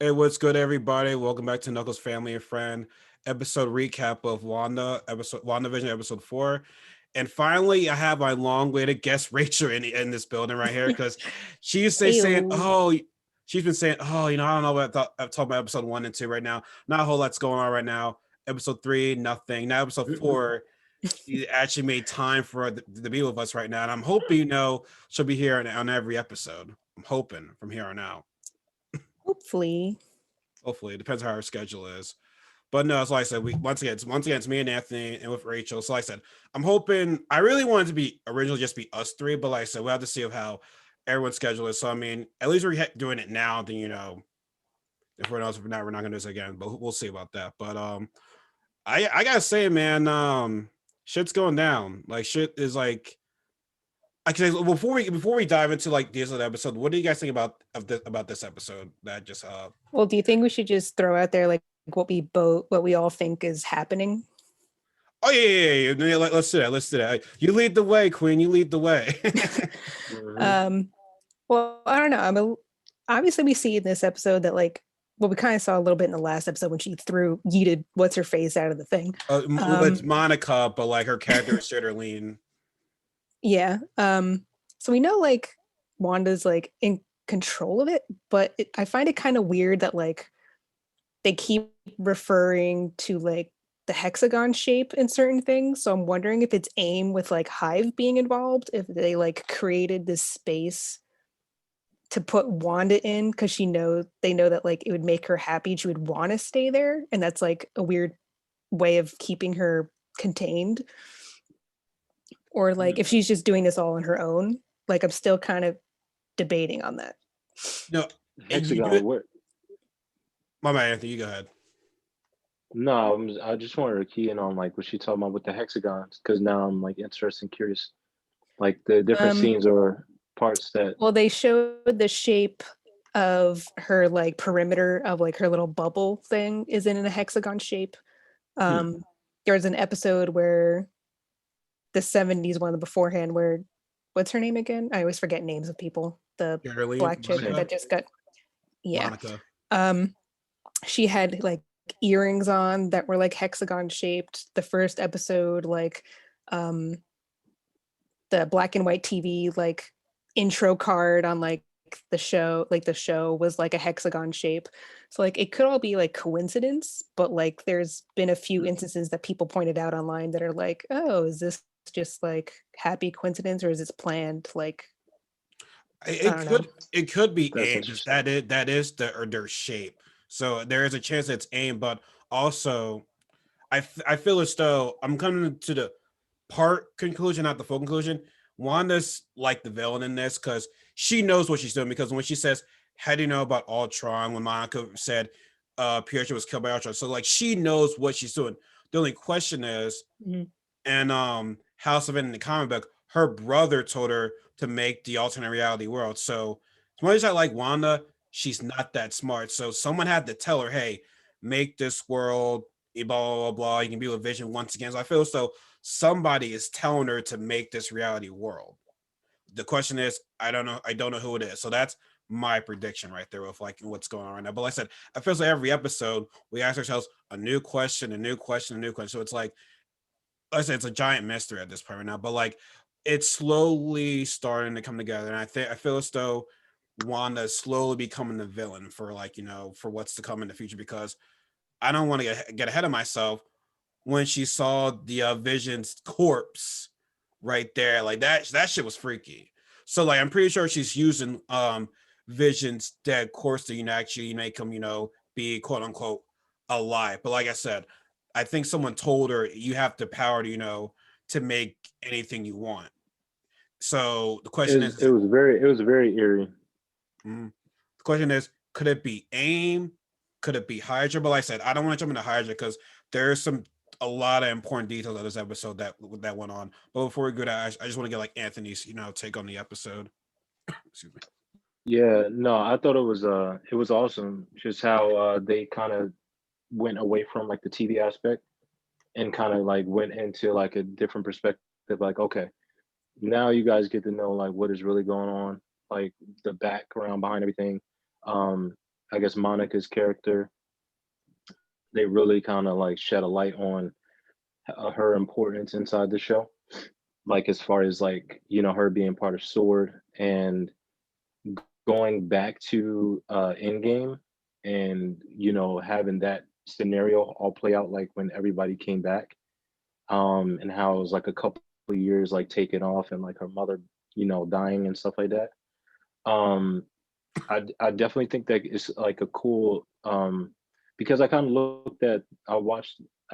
Hey, what's good, everybody? Welcome back to Knuckles Family and Friend episode recap of WandaVision episode 4. And finally, I have my long-awaited guest Rachel in this building right here because she's saying, Ew. "Oh, she's been saying, oh, I don't know what I've talked about episode 1 and 2 right now. Not a whole lot's going on right now. Episode 3, nothing. Now episode 4." She actually made time for to be with us right now, and I'm hoping she'll be here on every episode. I'm hoping from here on out. Hopefully. Hopefully, it depends how our schedule is. But no, it's like I said, we once again it's me and Anthony and with Rachel. So like I said, I'm hoping I really wanted to be originally just be us three, but like I said, we'll have to see of how everyone's schedule is. So I mean, at least we're doing it now. Then if we're not, we're not gonna do this again, but we'll see about that. But I gotta say, man, shit's going down. Like shit is like. Actually, before we dive into like this other episode, what do you guys think about this episode that just Well, do you think we should just throw out there like what we all think is happening? Oh yeah. Let's do that. Let's do that. You lead the way, Queen. You lead the way. um, well, I don't know. Obviously we see in this episode that we kind of saw a little bit in the last episode when she yeeted what's her face out of the thing. It's Monica, but like her character is Shitterline. Yeah. So we know Wanda's in control of it, but I find it kind of weird that they keep referring to the hexagon shape in certain things. So I'm wondering if it's AIM with Hive being involved, if they created this space to put Wanda in because they know that it would make her happy. She would want to stay there. And that's a weird way of keeping her contained. Or if she's just doing this all on her own. I'm still kind of debating on that. No, hexagon work. My man, Anthony, you go ahead. No, I just wanted to key in on what she talking about with the hexagons because now I'm interested and curious, the different scenes or parts that. Well, they showed the shape of her perimeter of her little bubble thing is in a hexagon shape. There's an episode where the 70s one beforehand where what's her name again? I always forget names of people. The black chick that just got Monica. She had earrings on that were hexagon shaped. The first episode, the black and white TV intro card on the show was a hexagon shape. So it could all be coincidence, but there's been a few instances that people pointed out online that are oh, is this just happy coincidence or is this planned? It could be AIM. That is their shape. So there is a chance it's AIM, but also I feel as though I'm coming to the part conclusion, not the full conclusion. Wanda's the villain in this because she knows what she's doing. Because when she says, "How do you know about Ultron?" When Monica said, Pietro was killed by Ultron, so she knows what she's doing. The only question is, and House of It in the comic book, her brother told her to make the alternate reality world. So as much as I like Wanda, she's not that smart. So someone had to tell her, "Hey, make this world, blah blah blah. You can be with Vision once again." So I feel as though somebody is telling her to make this reality world. The question is, I don't know who it is. So that's my prediction right there with what's going on right now. But like I said, I feel like every episode we ask ourselves a new question, a new question, a new question. So it's like I said, it's a giant mystery at this point right now. But it's slowly starting to come together, and I feel as though Wanda is slowly becoming the villain for for what's to come in the future because I don't want to get ahead of myself. When she saw the Vision's corpse right there, that shit was freaky. So I'm pretty sure she's using Vision's dead corpse to actually make him be quote unquote alive. But like I said, I think someone told her you have the power to make anything you want. So the question is, it was very eerie. The question is, could it be AIM? Could it be Hydra? But like I said, I don't want to jump into Hydra because there's a lot of important details of this episode that went on. But before we go to that, I just want to get Anthony's take on the episode. Excuse me. Yeah, no, I thought it was awesome just how they kind of went away from the TV aspect and kind of went into a different perspective. Okay, now you guys get to know what is really going on, the background behind everything. I guess Monica's character, they really kind of like shed a light on her importance inside the show. Like as far as like, her being part of Sword and going back to Endgame and, having that scenario all play out like when everybody came back, and how it was like a couple of years like taken off and like her mother, dying and stuff like that. Um, I definitely think that it's like a cool because I kind of looked at I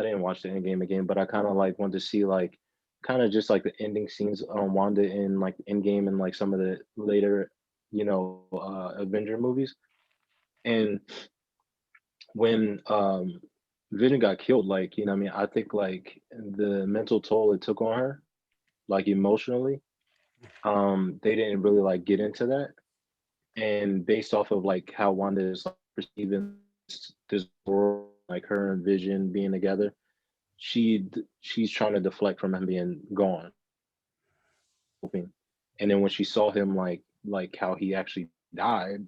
didn't watch the end game again, but I kind of like wanted to see like kind of just like the ending scenes on Wanda in like Endgame and like some of the later, Avenger movies. And when Vision got killed, like, what I mean, I think like the mental toll it took on her, like emotionally, they didn't really like get into that. And based off of like how Wanda is like, perceiving this world, like her and Vision being together, she's trying to deflect from him being gone, hoping. And then when she saw him like how he actually died,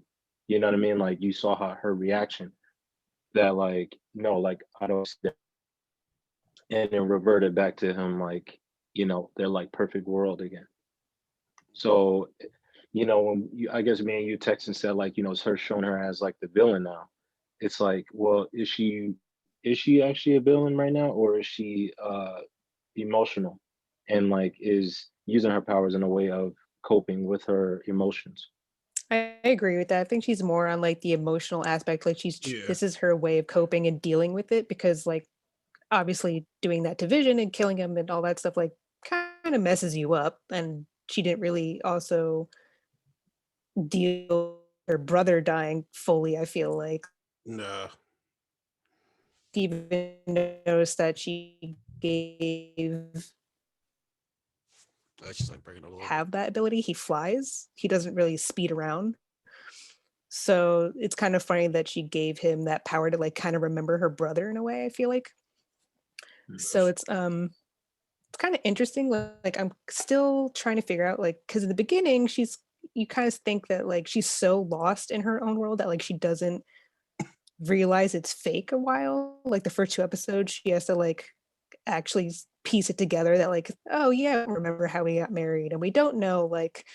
you know what I mean? Like you saw her reaction that like no, like I don't see that. And then reverted back to him like, they're like perfect world again. So, when I guess me and you text and said like, it's her showing her as like the villain now. It's like, well, is she actually a villain right now, or is she emotional and like is using her powers in a way of coping with her emotions? I agree with that. I think she's more on like the emotional aspect. Like Yeah. this is her way of coping and dealing with it because like obviously doing that to Vision and killing him and all that stuff like kind of messes you up. And she didn't really also deal with her brother dying fully, I feel like. No. Even noticed that she gave That's just like breaking up a little bit. have that ability. He flies. He doesn't really speed around. So it's kind of funny that she gave him that power to like kind of remember her brother in a way, I feel like. So it's kind of interesting. Like I'm still trying to figure out like because in the beginning you kind of think that like she's so lost in her own world that like she doesn't realize it's fake a while. Like the first two episodes, she has to like actually piece it together that like, oh yeah, remember how we got married and we don't know like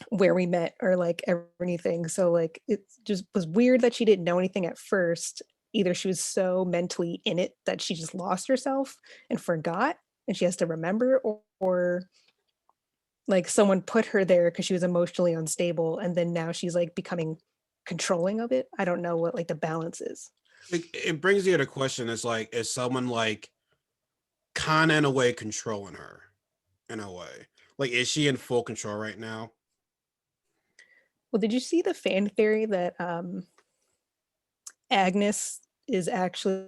where we met or like anything. So like it just was weird that she didn't know anything at first. Either she was so mentally in it that she just lost herself and forgot and she has to remember, or like someone put her there because she was emotionally unstable and then now she's like becoming controlling of it. I don't know what like the balance is. It brings you to the question: is like, is someone like kind of in a way controlling her in a way? Like, is she in full control right now? Well, did you see the fan theory that Agnes is actually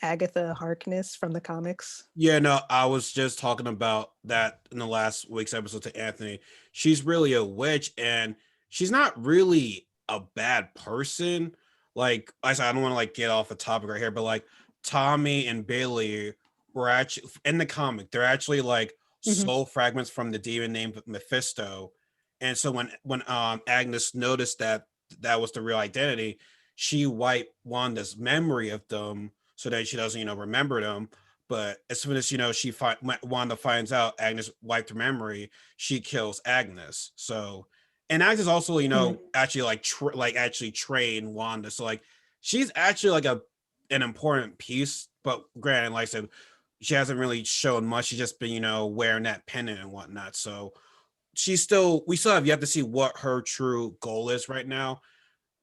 Agatha Harkness from the comics? Yeah, no, I was just talking about that in the last week's episode to Anthony. She's really a witch and she's not really a bad person. Like I said, I don't want to like get off the topic right here, but like Tommy and Bailey were actually in the comic, they're actually like Mhm. soul fragments from the demon named Mephisto. And so when Agnes noticed that that was the real identity, she wiped Wanda's memory of them so that she doesn't, remember them. But as soon as Wanda finds out Agnes wiped her memory, she kills Agnes. So, and Agnes also, Mm. actually actually trained Wanda. So like, she's actually like an important piece. But granted, like I said, she hasn't really shown much. She's just been, wearing that pendant and whatnot. So we still have yet to see what her true goal is right now.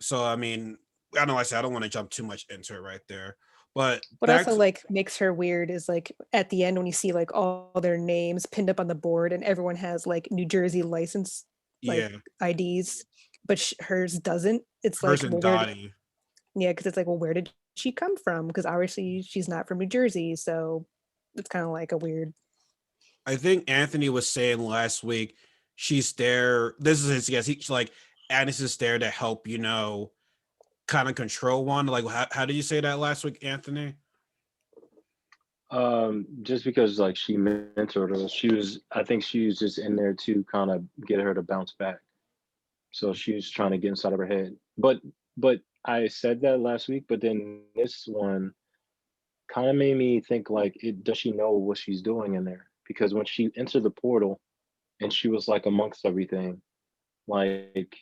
So I mean, I know I said I don't want to jump too much into it right there. But What back also to, like makes her weird is like at the end when you see like all their names pinned up on the board and everyone has like New Jersey license like yeah, IDs, but hers doesn't. It's hers like, and well, Dottie. yeah, because it's like, well, where did she come from? Because obviously she's not from New Jersey, so it's kind of like a weird. I think Anthony was saying last week she's there. This is his guess. He's like Agnes is there to help, kind of control one. Like how did you say that last week, Anthony? Just because like she mentored her, I think she was just in there to kind of get her to bounce back. So she was trying to get inside of her head. but I said that last week, but then this one kind of made me think like, it does she know what she's doing in there? Because when she entered the portal and she was like amongst everything, like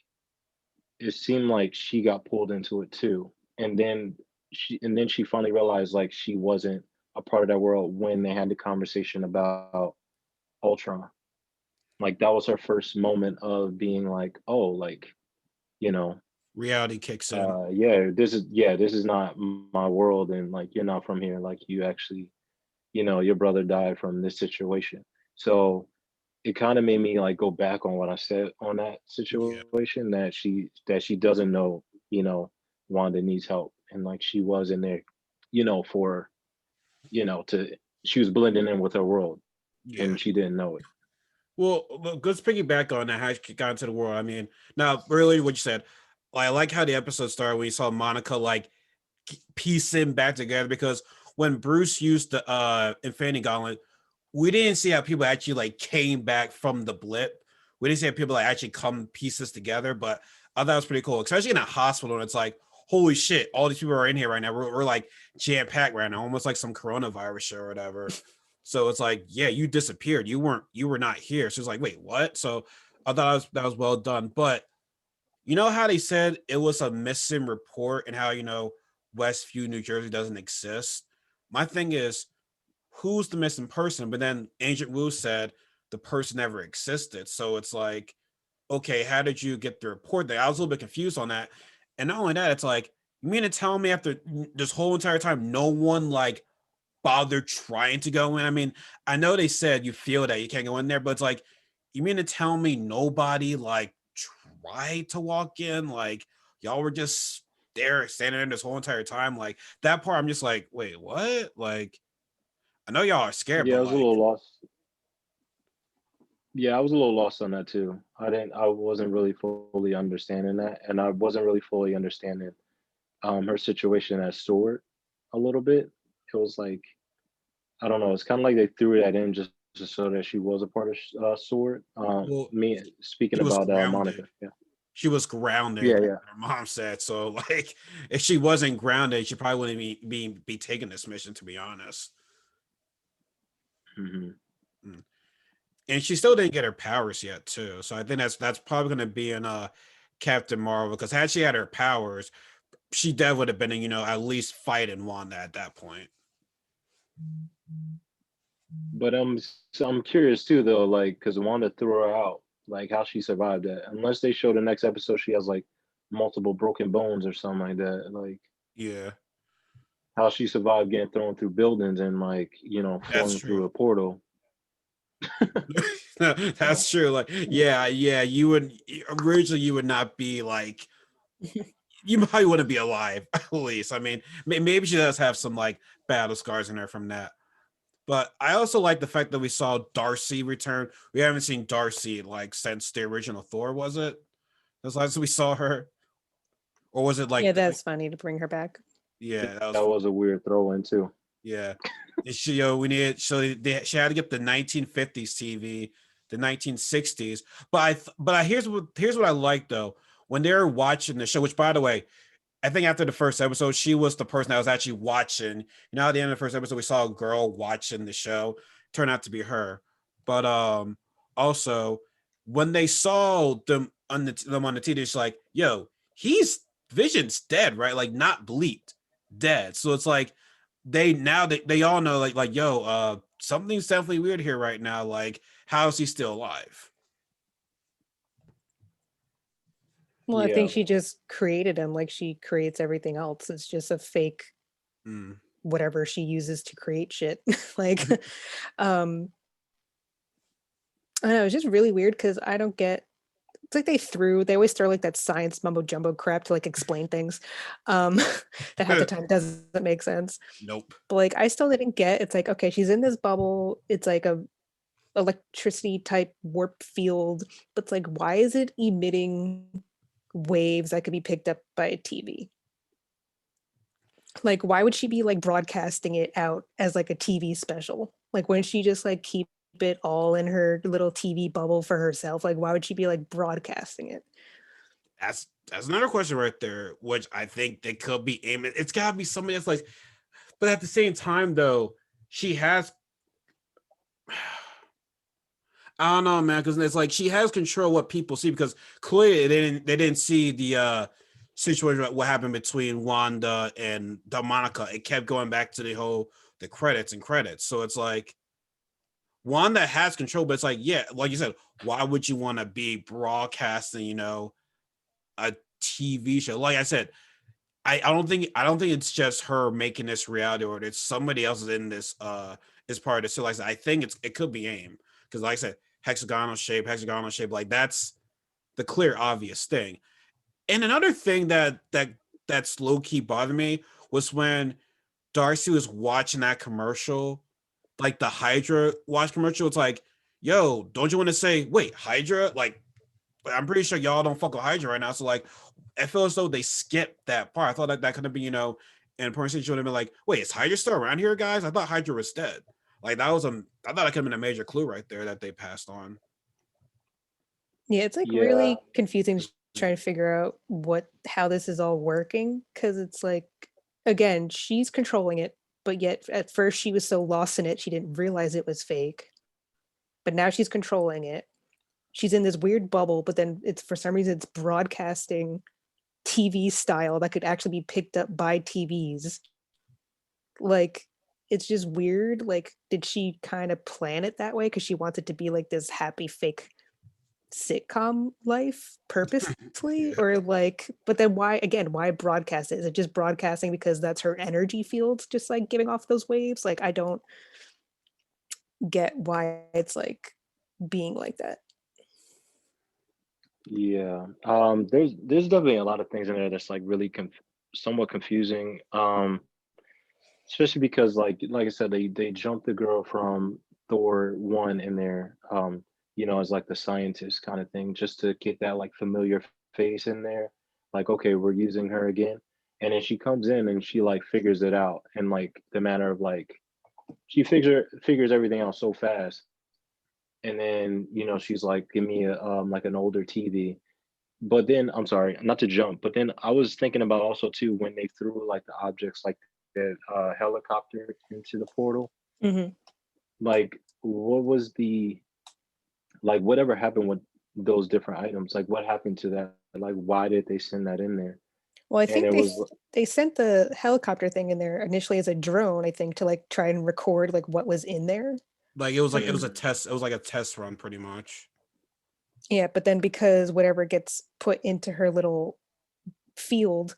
it seemed like she got pulled into it too. And then she finally realized like she wasn't a part of that world when they had the conversation about Ultron. Like that was her first moment of being like, oh, like, you know, Reality kicks in. yeah, this is not my world, and like you're not from here. Like you actually, your brother died from this situation. So it kind of made me like go back on what I said on that Yeah. situation, that she doesn't know, you know, Wanda needs help, and like she was in there, for to she was blending in with her world, Yeah. and she didn't know it. Well, let's piggyback on that. How she got into the world. I mean, now really, what you said. I like how the episode started when you saw Monica like piecing back together, because when Bruce used the Infinity Gauntlet, we didn't see how people actually like came back from the blip. We didn't see how people like actually come pieces together, but I thought it was pretty cool, especially in a hospital. And it's like, holy shit, all these people are in here right now. We're like jam packed right now, almost like some coronavirus show or whatever. So it's like, yeah, you disappeared. You were not here. So it's like, wait, what? So I thought that was well done. But you know how they said it was a missing report and how, Westview, New Jersey doesn't exist? My thing is, who's the missing person? But then Agent Wu said the person never existed. So it's like, okay, how did you get the report there? I was a little bit confused on that. And not only that, it's like, you mean to tell me after this whole entire time, no one like bothered trying to go in? I mean, I know they said you feel that you can't go in there, but it's like, you mean to tell me nobody like tried to walk in? Like y'all were just there standing there this whole entire time? Like that part, I'm just like, wait, what? Like I know y'all are scared, Yeah, but I was a like, little lost. Yeah, I was a little lost on that too. I wasn't really fully understanding that, and I wasn't really fully understanding her situation as Sword a little bit. It was like, I don't know. It's kind of like they threw that in just so that she was a part of Sword. well, Me speaking she was about grounded. Monica. Yeah, She was grounded, yeah, like yeah. her mom said. So like, if she wasn't grounded, she probably wouldn't be taking this mission, to be honest. Hmm. Mm. And she still didn't get her powers yet, too. So I think that's probably going to be in Captain Marvel, because had she had her powers, she definitely would have been in, at least fighting Wanda at that point. But I'm curious too though, like because Wanda threw her out, like how she survived that. Unless they show the next episode, she has like multiple broken bones or something like that. Like Yeah, how she survived getting thrown through buildings and like that's flung through true. a portal. That's true. Like, yeah, you would originally you would not be like, you probably wouldn't be alive at least. I mean, maybe she does have some like battle scars in her from that. But I also like the fact that we saw Darcy return. We haven't seen Darcy like since the original Thor, was it? That's last we saw her, or was it Yeah, like, that's funny to bring her back. yeah, that was That fun. was a weird throw in too. Yeah. And she, we needed, so she had to get the 1950s TV, the 1960s. Here's what I like though. When they're watching the show, which by the way, I think after the first episode, she was the person that was actually watching. At the end of the first episode, we saw a girl watching the show. Turned out to be her. But also when they saw them on the TV, it's like, yo, he's Vision's dead, right? Like not bleeped, dead. So it's like they all know like yo, something's definitely weird here right now. Like, how is he still alive? Well, I Yeah, think she just created him like she creates everything else. It's just a fake Mm. whatever she uses to create shit. Like, um, I don't know, it's just really weird because I don't get it's like they always throw like that science mumbo jumbo crap to like explain things. Um that half the time doesn't make sense. Nope. But like I still didn't get it's like, okay, she's in this bubble, it's like a electricity type warp field, but it's like why is it emitting waves that could be picked up by a TV? Like why would she be like broadcasting it out as like a TV special? Like wouldn't she just like keep it all in her little TV bubble for herself? Like why would she be like broadcasting it? That's another question right there, which I think they could be aiming. It's gotta be somebody that's like, but at the same time though, she has I don't know, man, because it's like she has control what people see because clearly they didn't see the situation what happened between Wanda and the Monica. It kept going back to the credits and credits. So it's like Wanda has control, but it's like, yeah, like you said, why would you want to be broadcasting, a TV show? Like I said, I don't think it's just her making this reality or it's somebody else is in this is part of the so like I think it could be AIM because like I said hexagonal shape like that's the clear obvious thing. And another thing that's low key bothered me was when Darcy was watching that commercial, like the Hydra watch commercial. It's like, yo, don't you want to say, wait, Hydra? Like, I'm pretty sure y'all don't fuck with Hydra right now. So like, I feel as though they skipped that part. I thought that could have been, in a person should have been like, wait, is Hydra still around here, guys? I thought Hydra was dead. Like I thought that could have been a major clue right there that they passed on. Yeah, it's like Yeah. really confusing trying to figure out how this is all working because it's like again, she's controlling it, but yet at first she was so lost in it she didn't realize it was fake. But now she's controlling it. She's in this weird bubble, but then it's for some reason it's broadcasting TV style that could actually be picked up by TVs. Like it's just weird. Like, did she kind of plan it that way because she wants it to be like this happy fake sitcom life purposely? Yeah. Or like, but then why broadcast it? Is it just broadcasting because that's her energy field, just like giving off those waves? Like, I don't get why it's like being like that. Yeah. There's definitely a lot of things in there that's like really somewhat confusing. Especially because like I said, they jumped the girl from Thor 1 in there, as like the scientist kind of thing, just to get that like familiar face in there. Like, okay, we're using her again. And then she comes in and she like figures it out in like the matter of like she figures everything out so fast. And then, she's like, give me a like an older TV. But then I'm sorry, not to jump, but then I was thinking about also too when they threw like the objects like that helicopter into the portal. Hmm. Like, what was the like whatever happened with those different items? Like, what happened to that? Like, why did they send that in there? Well, I And think it was they sent the helicopter thing in there initially as a drone, I think, to like try and record like what was in there. It was a mm, test. It was like a test run, pretty much. Yeah, but then because whatever gets put into her little field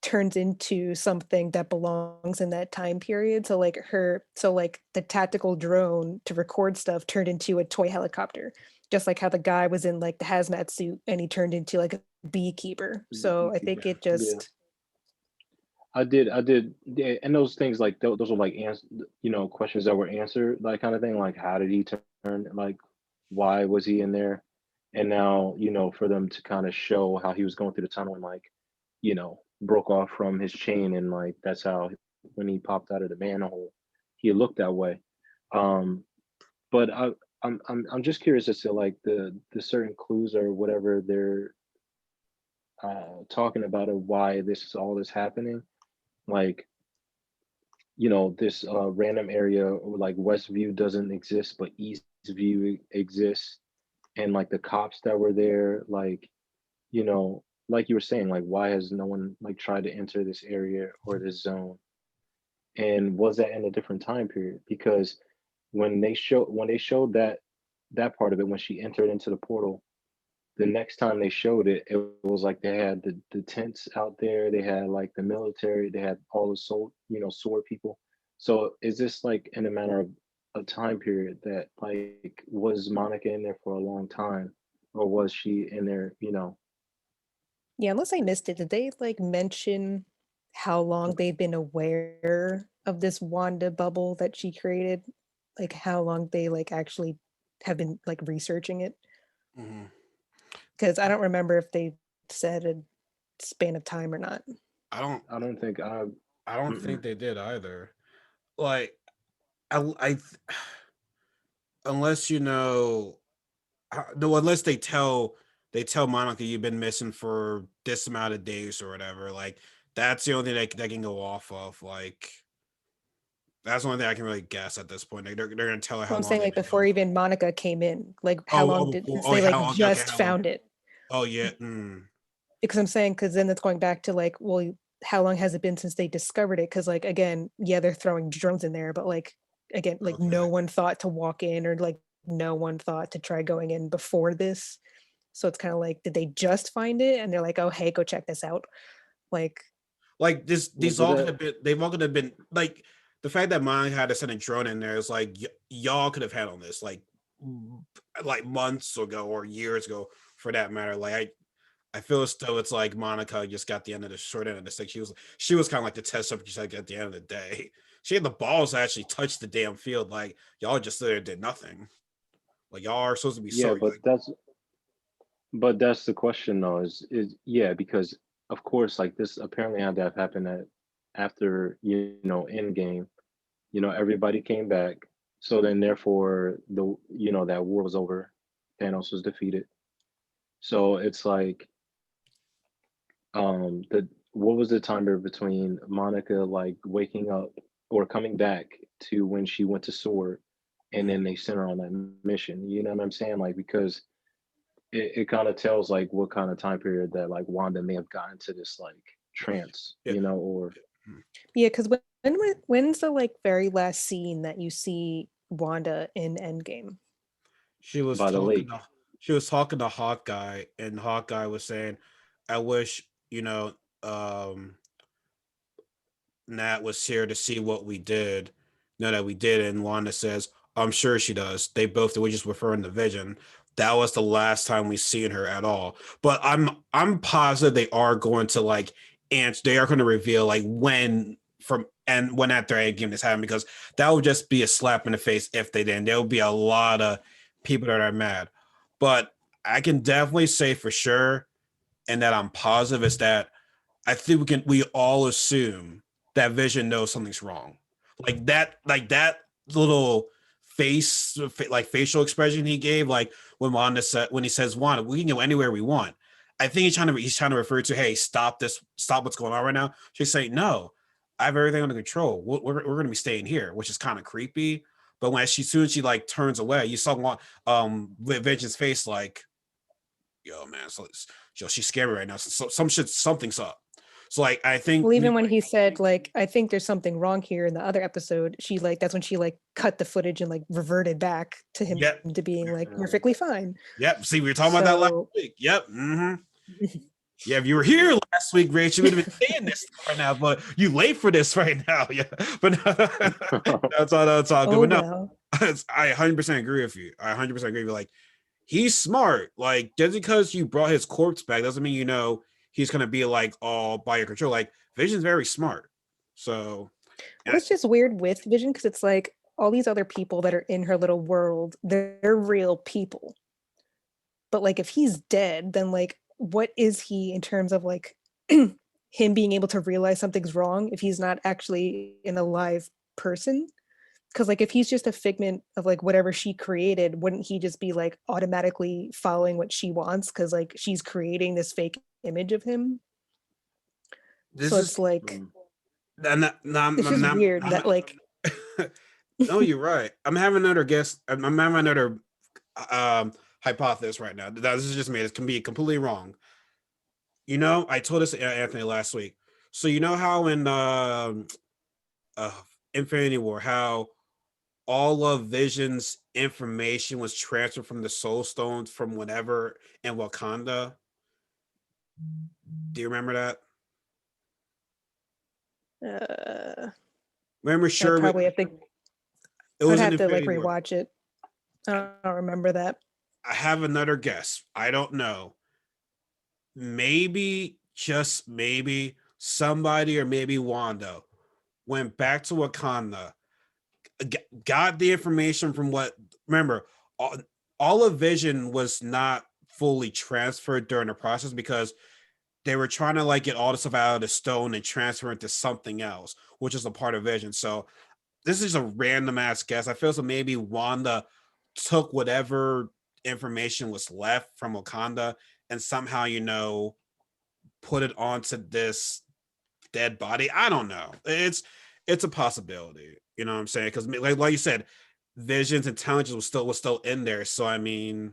turns into something that belongs in that time period. So like the tactical drone to record stuff turned into a toy helicopter, just like how the guy was in like the hazmat suit and he turned into like a beekeeper. the So I think beekeeper. it Yeah. just, I did, yeah, and those things like those were like questions that were answered, like kind of thing. Like, how did he turn? Like, why was he in there? And now, for them to kind of show how he was going through the tunnel and like, broke off from his chain, and like that's how when he popped out of the manhole, he looked that way. Um, but I'm just curious as to like the certain clues or whatever they're talking about of why this is all is happening. Like, this random area like Westview doesn't exist, but Eastview exists, and like the cops that were there, like, like you were saying, like why has no one like tried to enter this area or this zone? And was that in a different time period? Because when they showed that part of it when she entered into the portal, the next time they showed it, it was like they had the tents out there, they had like the military, they had all the sword people. So is this like in a matter of a time period that like was Monica in there for a long time, or was she in there? yeah, unless I missed it, did they like mention how long they've been aware of this Wanda bubble that she created? Like how long they like actually have been like researching it? Hmm. Because I don't remember if they said a span of time or not. I don't. I don't think I don't mm-mm. think they did either. Like, I unless no, unless they tell they tell Monica you've been missing for this amount of days or whatever. Like that's the only thing they can go off of. Like that's the only thing I can really guess at this point. They're gonna tell her Well, how I'm long saying they've like been before gone for. even Monica came in, like how Oh, long oh, did oh, since oh they how like long? Okay, just how long? found it? Oh yeah. Mm. Because I'm saying because then it's going back to like, well, how long has it been since they discovered it? Because like again, yeah, they're throwing drones in there, but like again, like no Okay. one thought to walk in or like no one thought to try going in before this. So it's kind of like, did they just find it and they're like, oh hey, go check this out? Like, Like this, Well, these but all could have been. They've all could have been like the fact that Monica had to send a drone in there is like y'all could have handled this like months ago or years ago for that matter. Like I feel as though it's like Monica just got the end of the short end of the stick. She was kind of like the test subject like at the end of the day. She had the balls to actually touch the damn field. Like y'all just there did nothing. Like y'all are supposed to be yeah, sorry. but Like that's the question though. Is yeah, because of course, like this apparently had to have happened after Endgame. Everybody came back, so then therefore that war was over. Thanos was defeated. So it's like the what was the time period between Monica like waking up or coming back to when she went to Sword, and then they sent her on that mission. You know what I'm saying? Like because it kind of tells like what kind of time period that like Wanda may have gotten to this like trance, yeah, or yeah, because when's the like very last scene that you see Wanda in Endgame? she was by the talking lake. to she was talking to Hawkeye, and Hawkeye was saying, "I wish um Nat was here to see what we did. Know that we did." And Wanda says, "I'm sure she does." They both did. We just referring to Vision. That was the last time we seen her at all. But I'm positive they are going to like and they are going to reveal like when from and when at their end game this happened because that would just be a slap in the face if they didn't. There would be a lot of people that are mad. But I can definitely say for sure, and that I'm positive is that I think we all assume that Vision knows something's wrong. Like that little like facial expression he gave, like when Wanda said when he says Wanda, we can go anywhere we want. I think he's trying to refer to, hey, stop this, stop what's going on right now. She's saying, no, I have everything under control. We're going to be staying here, which is kind of creepy. But when soon as she like turns away, you saw Vision's face like, yo, man, yo, she's scary right now. So something's up. So like I think Well, even when he said like, I think there's something wrong here in the other episode, she like that's when she like cut the footage and like reverted back to him yep, to being like Mhm. perfectly fine. yep. See, we were talking about that last So week. Yep. Mm-hmm. Yeah, if you were here last week, Rach, you would have been saying this right now, but you late for this right now. Yeah, but no, that's all good. oh But no, well. I 100% agree with you. I 100% agree with you. Like he's smart. Like just because you brought his corpse back doesn't mean he's gonna be like all by your control. Like Vision's very smart. So Well, it's just weird with Vision because it's like all these other people that are in her little world, they're real people. But like if he's dead, then like what is he in terms of like him being able to realize something's wrong if he's not actually an alive person? Because like if he's just a figment of like whatever she created, wouldn't he just be like automatically following what she wants because like she's creating this fake image of him? this So is it's like Mm. it's just weird that like no, you're right. I'm having another guess. I'm having another hypothesis right now. This is just me. It can be completely wrong. I told this to Anthony last week. So you know how in uh, Infinity War, how all of Vision's information was transferred from the Soul Stones from whatever in Wakanda. Do you remember that? uh Remember, I'd sure, probably have to it I'd was in have to like Infinity War. rewatch it. I don't remember that. I have another guess. I don't know. Maybe, just maybe, somebody or maybe Wanda went back to Wakanda, got the information from what. Remember, all of Vision was not fully transferred during the process because they were trying to like get all the stuff out of the stone and transfer it to something else, which is a part of Vision. So this is a random ass guess. I feel so maybe Wanda took whatever information was left from Wakanda and somehow, put it onto this dead body. I don't know. It's a possibility. You know what I'm saying? Because like you said, Vision's intelligence was still in there. So I mean,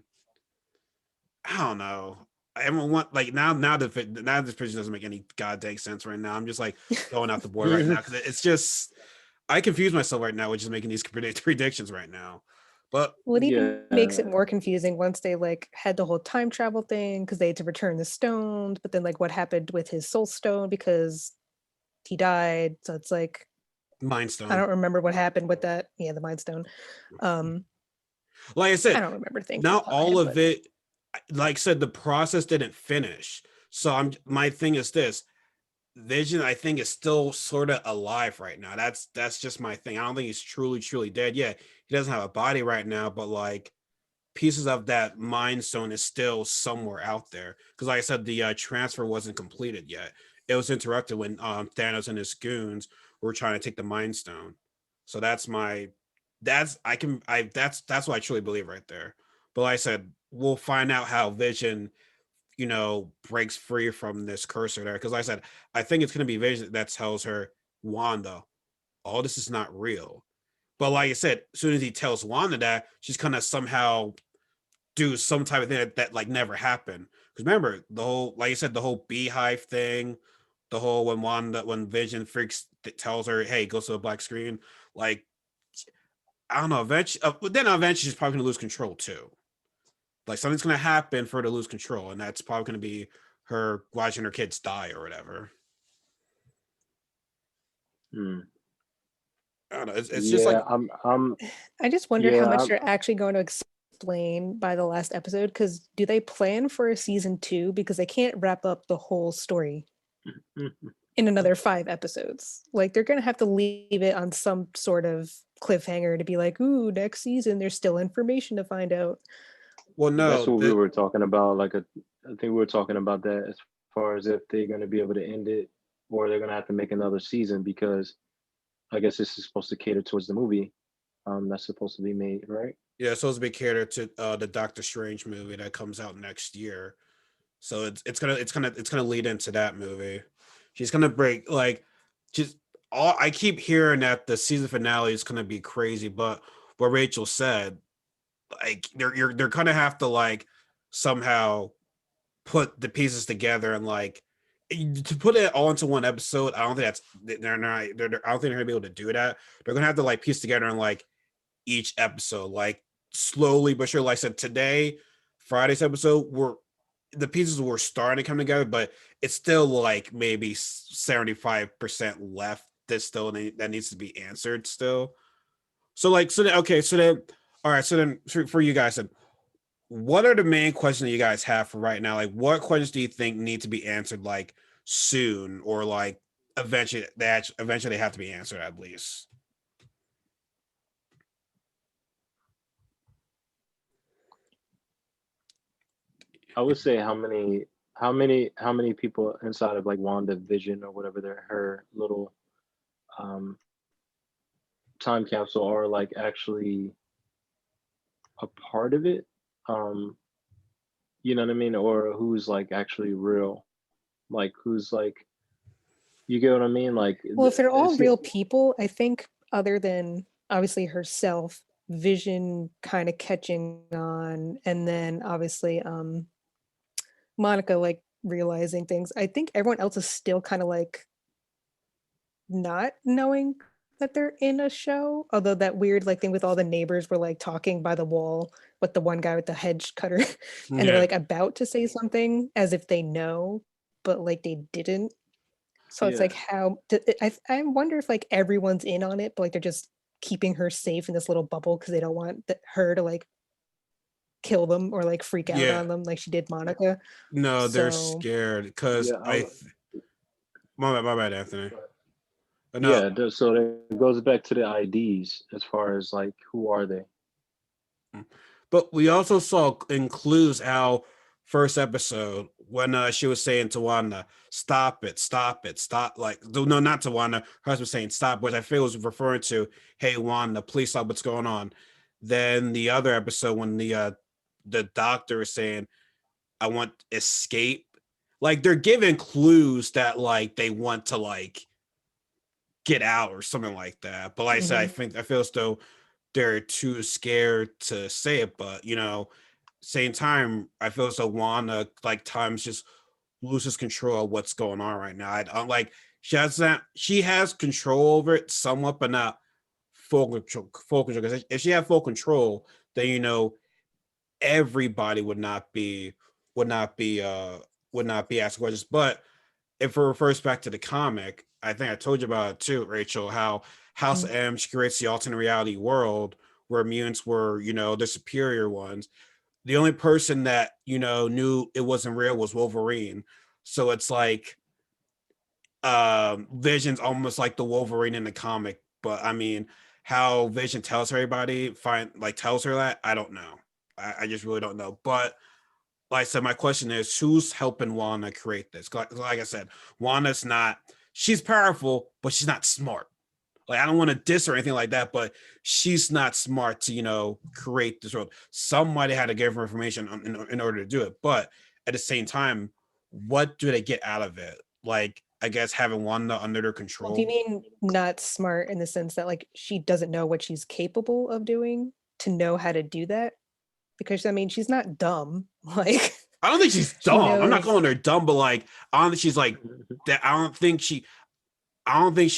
I don't know. Everyone want like now this prediction doesn't make any goddamn sense right now. I'm just like going out the board right now because it's just I confuse myself right now with just making these predictions right now. But Well, it even makes it Yeah. more confusing once they like had the whole time travel thing because they had to return the stones, but then like what happened with his soul stone because he died. So it's like Mind I Stone, don't remember what happened with that. Yeah, the Mind Stone. Um, like I I said, don't remember things not all offhand, of but it. Like I said, the process didn't finish. So my thing is this: Vision, I think, is still sort of alive right now. That's just my thing. I don't think he's truly dead. Yeah, he doesn't have a body right now, but like pieces of that mind stone is still somewhere out there. Because like I said, the transfer wasn't completed yet. It was interrupted when Thanos and his goons were trying to take the mind stone. So that's what I truly believe right there. But like I said, we'll find out how Vision breaks free from this cursor there. Because like I said, I think it's gonna be Vision that tells her, Wanda, all this is not real. But like I said, as soon as he tells Wanda that, she's gonna somehow do some type of thing that like never happened. Because remember, the whole, like you said, the whole beehive thing, the whole when Vision freaks tells her, hey, go to the black screen, like I don't know, eventually she's probably gonna lose control too. Like something's gonna happen for her to lose control, and that's probably gonna be her watching her kids die or whatever. Hmm. I don't know. It's just Yeah, like I just wonder how yeah, much they're actually going to explain by the last episode. Because do they plan for a season two? Because they can't wrap up the whole story in another 5 episodes. Like they're going to have to leave it on some sort of cliffhanger to be like, ooh, next season there's still information to find out. well, no, that's what we were talking about. I think we were talking about that as far as if they're going to be able to end it or they're going to have to make another season because I guess this is supposed to cater towards the movie that's supposed to be made, right? yeah, it's supposed to be catered to the Doctor Strange movie that comes out next year. So it's gonna lead into that movie. She's gonna break like just all. I keep hearing that the season finale is gonna be crazy, but what Rachel said, like they're gonna have to like somehow put the pieces together and like to put it all into one episode. I don't think that's they're not. I don't think they're gonna be able to do that. They're gonna have to like piece together and like each episode, like slowly but sure. Like I said, today, Friday's episode, the pieces were starting to come together, but it's still like maybe 75% left that still that needs to be answered still. So like so then, okay, so then all right, so then for you guys then what are the main questions that you guys have for right now? Like what questions do you think need to be answered like soon or like eventually they have to be answered at least? I would say how many people inside of like WandaVision or whatever their her little um time capsule are like actually a part of it. Um, you know what I mean? Or who's like actually real? Like who's like you get what I mean? Like Well, if they're all it's real people, I think other than obviously herself, Vision kind of catching on, and then obviously Monica like realizing things. I think everyone else is still kind of like not knowing that they're in a show. Although that weird like thing with all the neighbors were like talking by the wall with the one guy with the hedge cutter, and they were Yeah. like about to say something as if they know, but like they didn't. So it's yeah, like I wonder if like everyone's in on it, but like they're just keeping her safe in this little bubble because they don't want her to like kill them or like freak out Yeah. on them like she did Monica. No, they're So scared because yeah, my bad, Anthony. No, yeah. So that goes back to the IDs as far as like who are they? but we also saw in clues how first episode when she was saying to Wanda, "Stop it, stop it, stop!" Like, no, not to Wanda. Her husband saying "stop," which I feel was referring to, "Hey, Wanda, please stop. What's going on?" Then the other episode when the doctor is saying, I want escape. Like they're giving clues that like they want to like get out or something like that. But like I said, I feel as though they're too scared to say it. But same time, I feel as though Wanda like times just loses control of what's going on right now. I'm like she has control over it somewhat, but not full control. Full control. Because if she had full control, then everybody would not be asking questions. But if it refers back to the comic, I think I told you about it too, Rachel, how House M creates the alternate reality world where mutants were, the superior ones. The only person that, knew it wasn't real was Wolverine. So it's like Vision's almost like the Wolverine in the comic. But I mean, how Vision tells everybody, tells her that, I don't know. I just really don't know. But like I said, my question is, who's helping Wanda create this? Like I said, she's powerful, but she's not smart. Like, I don't want to diss or anything like that, but she's not smart to, create this world. Somebody had to give her information in order to do it. But at the same time, what do they get out of it? Like, I guess having Wanda under their control. Well, do you mean not smart in the sense that like she doesn't know what she's capable of doing to know how to do that? Because I mean, she's not dumb. Like, I don't think she's dumb. I'm not calling her dumb, but like, I don't think she's like that. I don't think she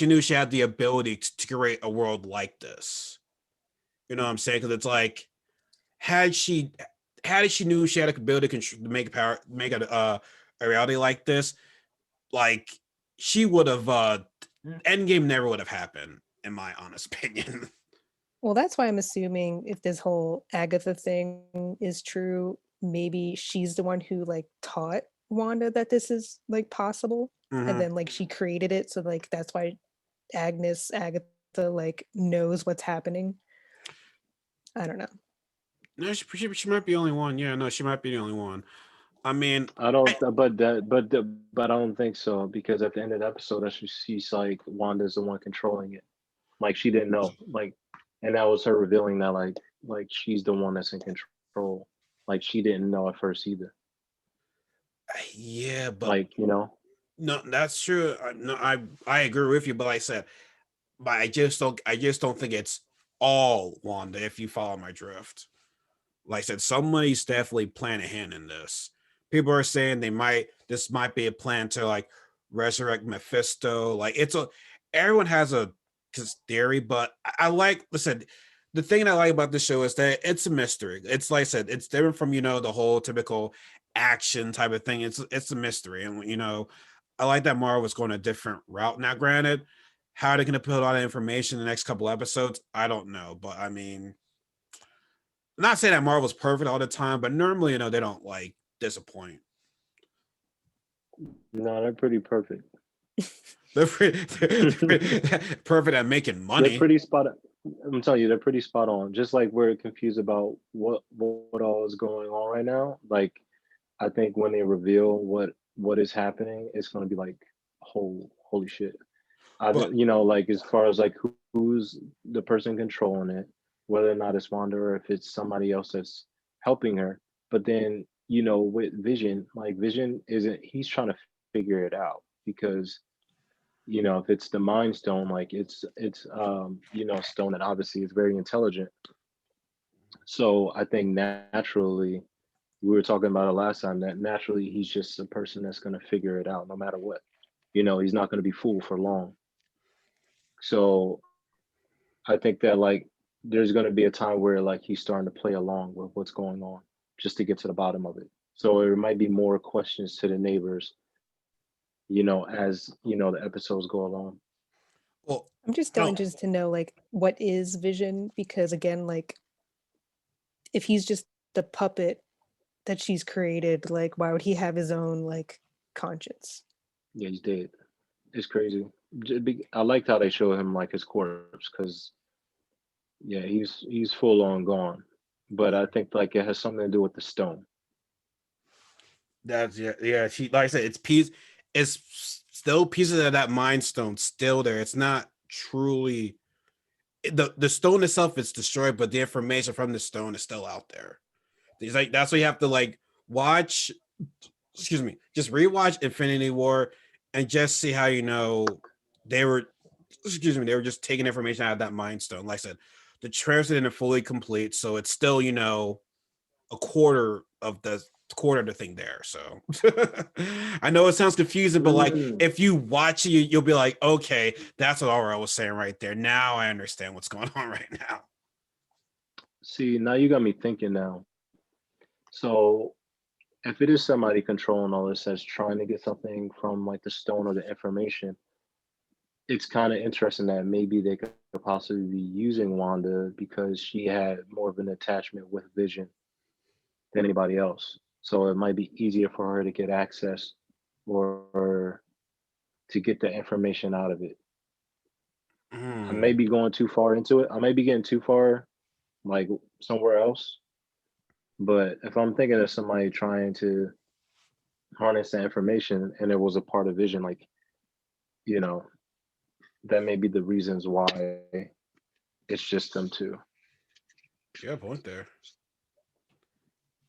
knew she had the ability to create a world like this. You know what I'm saying? Because it's like, had she knew she had the ability to make a reality like this, like she would have. Endgame never would have happened, in my honest opinion. Well, that's why I'm assuming if this whole Agatha thing is true, maybe she's the one who like taught Wanda that this is like possible. And then like she created it. So like that's why Agatha like knows what's happening. I don't know. No, she might be the only one. Yeah, no, she might be the only one. I mean, I don't, but I don't think so, because at the end of the episode, she's like Wanda's the one controlling it. Like she didn't know, like, and that was her revealing that like she's the one that's in control. Like she didn't know at first either. yeah, but Like no, that's true. No, I agree with you, but like I said, but I just don't think it's all Wanda. If you follow my drift, like I said, somebody's definitely playing a hand in this. People are saying this might be a plan to like resurrect Mephisto. Like everyone has a theory, but listen, the thing I like about this show is that it's a mystery. It's like I said, it's different from the whole typical action type of thing. It's a mystery, and I like that Marvel was going a different route. Now, granted, how they're going to put a lot of information in the next couple episodes, I don't know, but I mean, not saying that Marvel's perfect all the time, but normally, they don't like disappoint. no, they're pretty perfect. They're pretty perfect at making money. They're pretty spot on. I'm telling you, they're pretty spot on. Just like we're confused about what all is going on right now. Like I think when they reveal what is happening, it's gonna be like, holy shit. But Like as far as like who's the person controlling it, whether or not it's Wanda or if it's somebody else that's helping her. But then with Vision, like Vision isn't. He's trying to figure it out because if it's the Mind Stone, like it's stone that obviously is very intelligent. So I think naturally, we were talking about it last time, that naturally he's just a person that's going to figure it out no matter what. He's not going to be fooled for long. So I think that like there's going to be a time where like he's starting to play along with what's going on just to get to the bottom of it. So there might be more questions to the neighbors, as the episodes go along. well, I'm just still interested to know like what is Vision, because again, like if he's just the puppet that she's created, like why would he have his own like conscience? Yeah, he's dead. It's crazy. I liked how they show him like his corpse, because yeah, he's full on gone. But I think like it has something to do with the stone. That's yeah. She, like I said, it's still pieces of that Mind Stone still there. It's not truly the stone itself is destroyed, but the information from the stone is still out there. It's like that's why you have to like watch excuse me, just rewatch Infinity War and just see how they were they were just taking information out of that Mind Stone. Like I said, the transfer didn't fully complete, so it's still a quarter of the thing there. So I know it sounds confusing, but like if you watch it, you'll be like, okay, that's what Aura was saying right there. Now I understand what's going on right now. See, now you got me thinking now. So if it is somebody controlling all this that's trying to get something from like the stone or the information, it's kind of interesting that maybe they could possibly be using Wanda because she had more of an attachment with Vision than anybody else. So it might be easier for her to get access or to get the information out of it. I may be going too far into it. I may be getting too far, like somewhere else. But if I'm thinking of somebody trying to harness that information and it was a part of Vision, like, you know, that may be the reasons why it's just them two. Yeah, point there.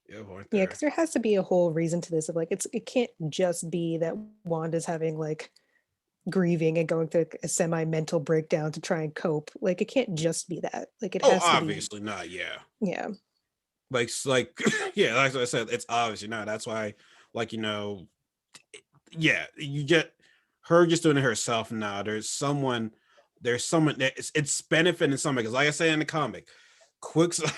Yeah, point Yeah, there. because there has to be a whole reason to this of like it can't just be that Wanda's having like grieving and going through a semi-mental breakdown to try and cope. Like it can't just be that. Like it Oh, has to be. obviously not. Yeah. Yeah. Like yeah, like I said, it's obviously not. That's why, like yeah, you get her just doing it herself now. There's someone that it's benefiting someone because, like I say in the comic,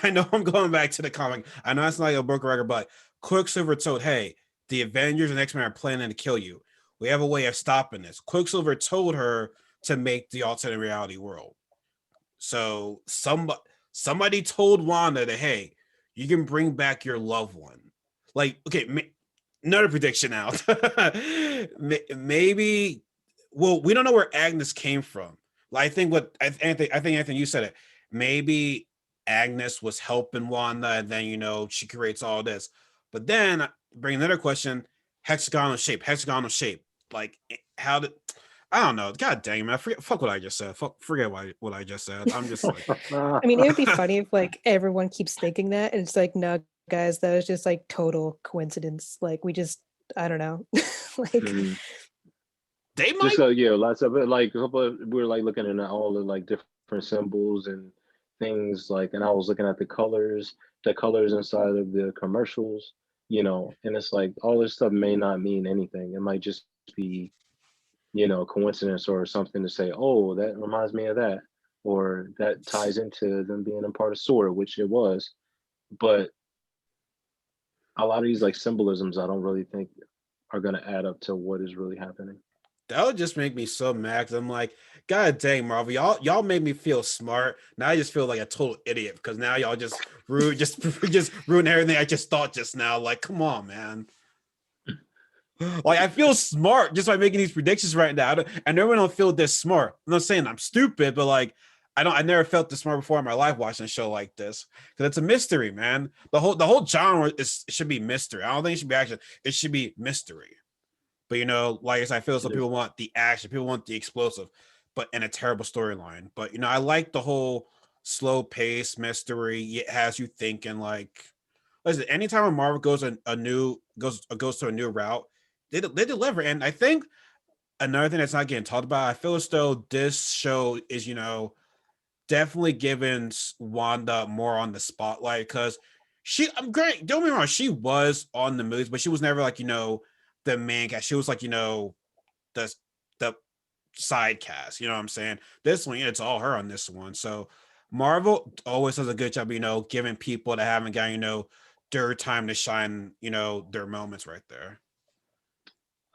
I know I'm going back to the comic. I know it's not like a broken record, but Quicksilver told, "Hey, the Avengers and X-Men are planning to kill you. We have a way of stopping this." Quicksilver told her to make the alternate reality world. So somebody told Wanda that, hey, you can bring back your loved one. Like, okay, another prediction now. Maybe, well, we don't know where Agnes came from. Like, I think Anthony, you said it. Maybe Agnes was helping Wanda, and then she creates all this. But then bring another question: hexagonal shape. Like, how did? I don't know. God dang, man. Fuck what I just said. Forget what I just said. I'm just like, I mean, it would be funny if like everyone keeps thinking that and it's like, no, guys, that was just like total coincidence. Like we just, I don't know. Like they might. Just so yeah, lots of it. Like we're like looking at all the like different symbols and things like, and I was looking at the colors inside of the commercials, and it's like all this stuff may not mean anything. It might just be, coincidence or something to say, oh, that reminds me of that, or that ties into them being a part of SWORD, which it was. But a lot of these like symbolisms, I don't really think are going to add up to what is really happening. That would just make me so mad. 'Cause I'm like, God dang, Marvel, y'all made me feel smart. Now I just feel like a total idiot because now y'all just just ruin everything I just thought just now. Like, come on, man. Like I feel smart just by making these predictions right now, and everyone don't feel this smart. I'm not saying I'm stupid, but like I never felt this smart before in my life watching a show like this because it's a mystery, man. The whole genre should be mystery. I don't think it should be action. It should be mystery. But like I said, I feel some people want the action, people want the explosive, but in a terrible storyline. But I like the whole slow pace mystery. It has you thinking like, listen, anytime a Marvel goes to a new route, they deliver. And I think another thing that's not getting talked about, I feel as though this show is, definitely giving Wanda more on the spotlight because I'm great. Don't get me wrong, she was on the movies, but she was never like, the main cast. She was like, the side cast. You know what I'm saying? This one, it's all her on this one. So Marvel always does a good job, giving people that haven't got, their time to shine, their moments right there.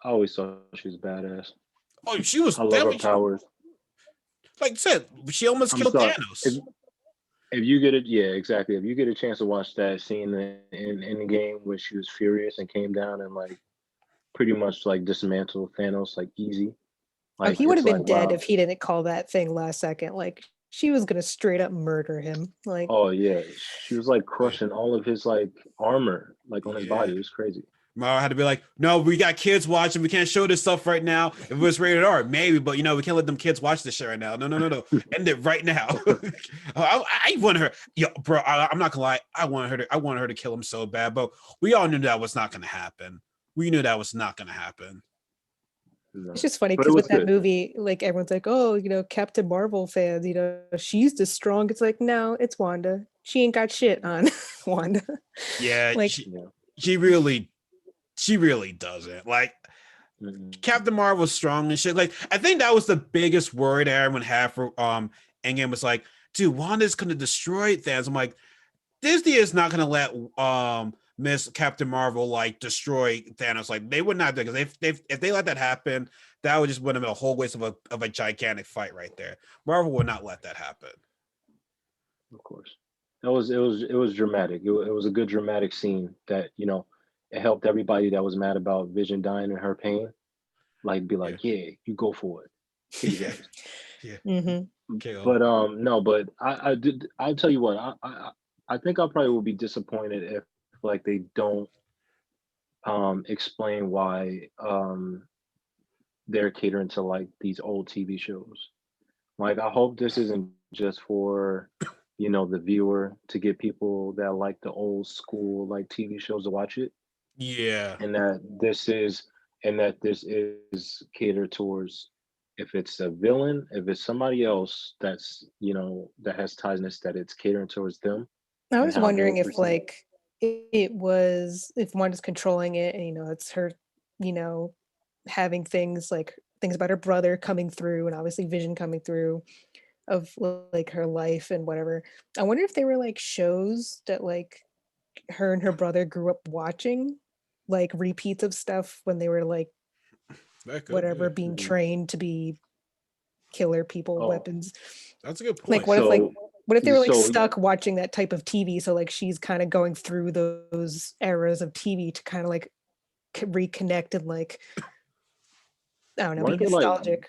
I always thought she was badass. Oh, she was. I love her powers. Like I said, she almost killed Thanos. If you get it, yeah, exactly. If you get a chance to watch that scene in the game where she was furious and came down and like pretty much like dismantled Thanos like easy. Like, he would have been dead if he didn't call that thing last second. Like she was gonna straight up murder him. Like, oh yeah, she was like crushing all of his like armor like on his body. It was crazy. Mara had to be like, no, we got kids watching. We can't show this stuff right now. If it was rated R, maybe, but we can't let them kids watch this shit right now. No. End it right now. I want her, bro. I'm not gonna lie. I wanted her to kill him so bad, but we all knew that was not gonna happen. we knew that was not going to happen. No. It's just funny But it because was with that good. movie, like everyone's like, "Oh, Captain Marvel fans, she's the strong." It's like, no, it's Wanda. She ain't got shit on Wanda. Yeah, Like, Yeah. she really doesn't. Like, Mhm. Captain Marvel's strong and shit. Like, I think that was the biggest worry that everyone had for Endgame was like, dude, Wanda's gonna destroy Thanos. I'm like, Disney is not gonna let Miss Captain Marvel like destroy Thanos. Like, they would not do, because if they let that happen, that would just would have been a whole waste of a gigantic fight right there. Marvel would not let that happen. Of course. It was dramatic. It was a good dramatic scene that, it helped everybody that was mad about Vision dying in her pain. Like be Yeah. like, yeah, you go for it. Kick his Yeah. ass. Yeah. mhm. KO. But no, but I'll tell you what, I think I probably will be disappointed if like they don't explain why they're catering to like these old TV shows. Like I hope this isn't just for, the viewer to get people that like the old school like TV shows to watch it, Yeah. and that this is catered towards, if it's a villain, if it's somebody else that's, that has ties in this, that it's catering towards them I and was how they'll wondering if perceive. like it was if Wanda's controlling it, and it's her, you know, having things about her brother coming through, and obviously Vision coming through of like her life and whatever. I wonder if they were like shows that like her and her brother grew up watching, like repeats of stuff when they were like That could whatever be. being Mhm. trained to be killer people Oh, weapons. That's a good Like point. so what if they were like so stuck watching that type of TV, so like she's kind of going through those eras of TV to kind of like reconnect and like I don't know, be weren't they like, nostalgic.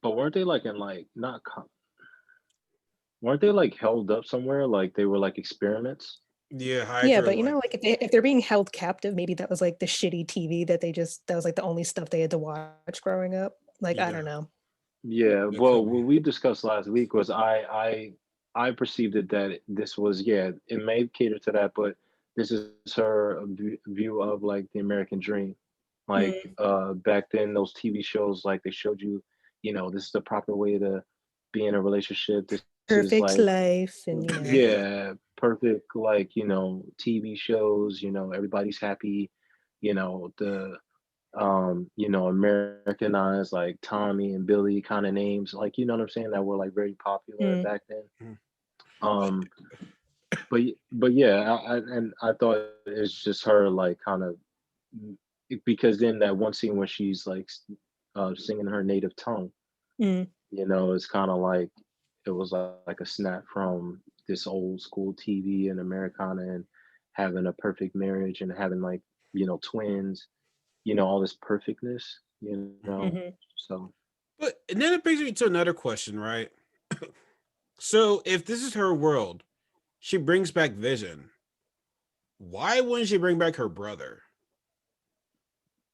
but weren't they like in like not, weren't they like held up somewhere? Like they were like experiments. Yeah, Yeah, Hydra, but like, like if they're being held captive, maybe that was like the shitty TV that was like the only stuff they had to watch growing up. Like I yeah, don't know. Yeah, it well, could be. what we discussed last week was I perceived it that this was, yeah, it may cater to that, but this is her view of like the American dream. Like Mm, back then those TV shows, like they showed you, this is the proper way to be in a relationship. This is perfect like, life and Yeah. yeah, perfect, like, TV shows, everybody's happy, the Americanized like Tommy and Billy kind of names, like, you know what I'm saying, that were like very popular mm, back then. Mhm. Um, but yeah, and I thought it's just her like kind of, because then that one scene where she's like singing her native tongue, mm. it's kind of like it was like a snap from this old school TV and Americana and having a perfect marriage and having like, twins, all this perfectness, Mhm. So But and then it brings me to another question, right? So if this is her world, she brings back Vision. Why wouldn't she bring back her brother?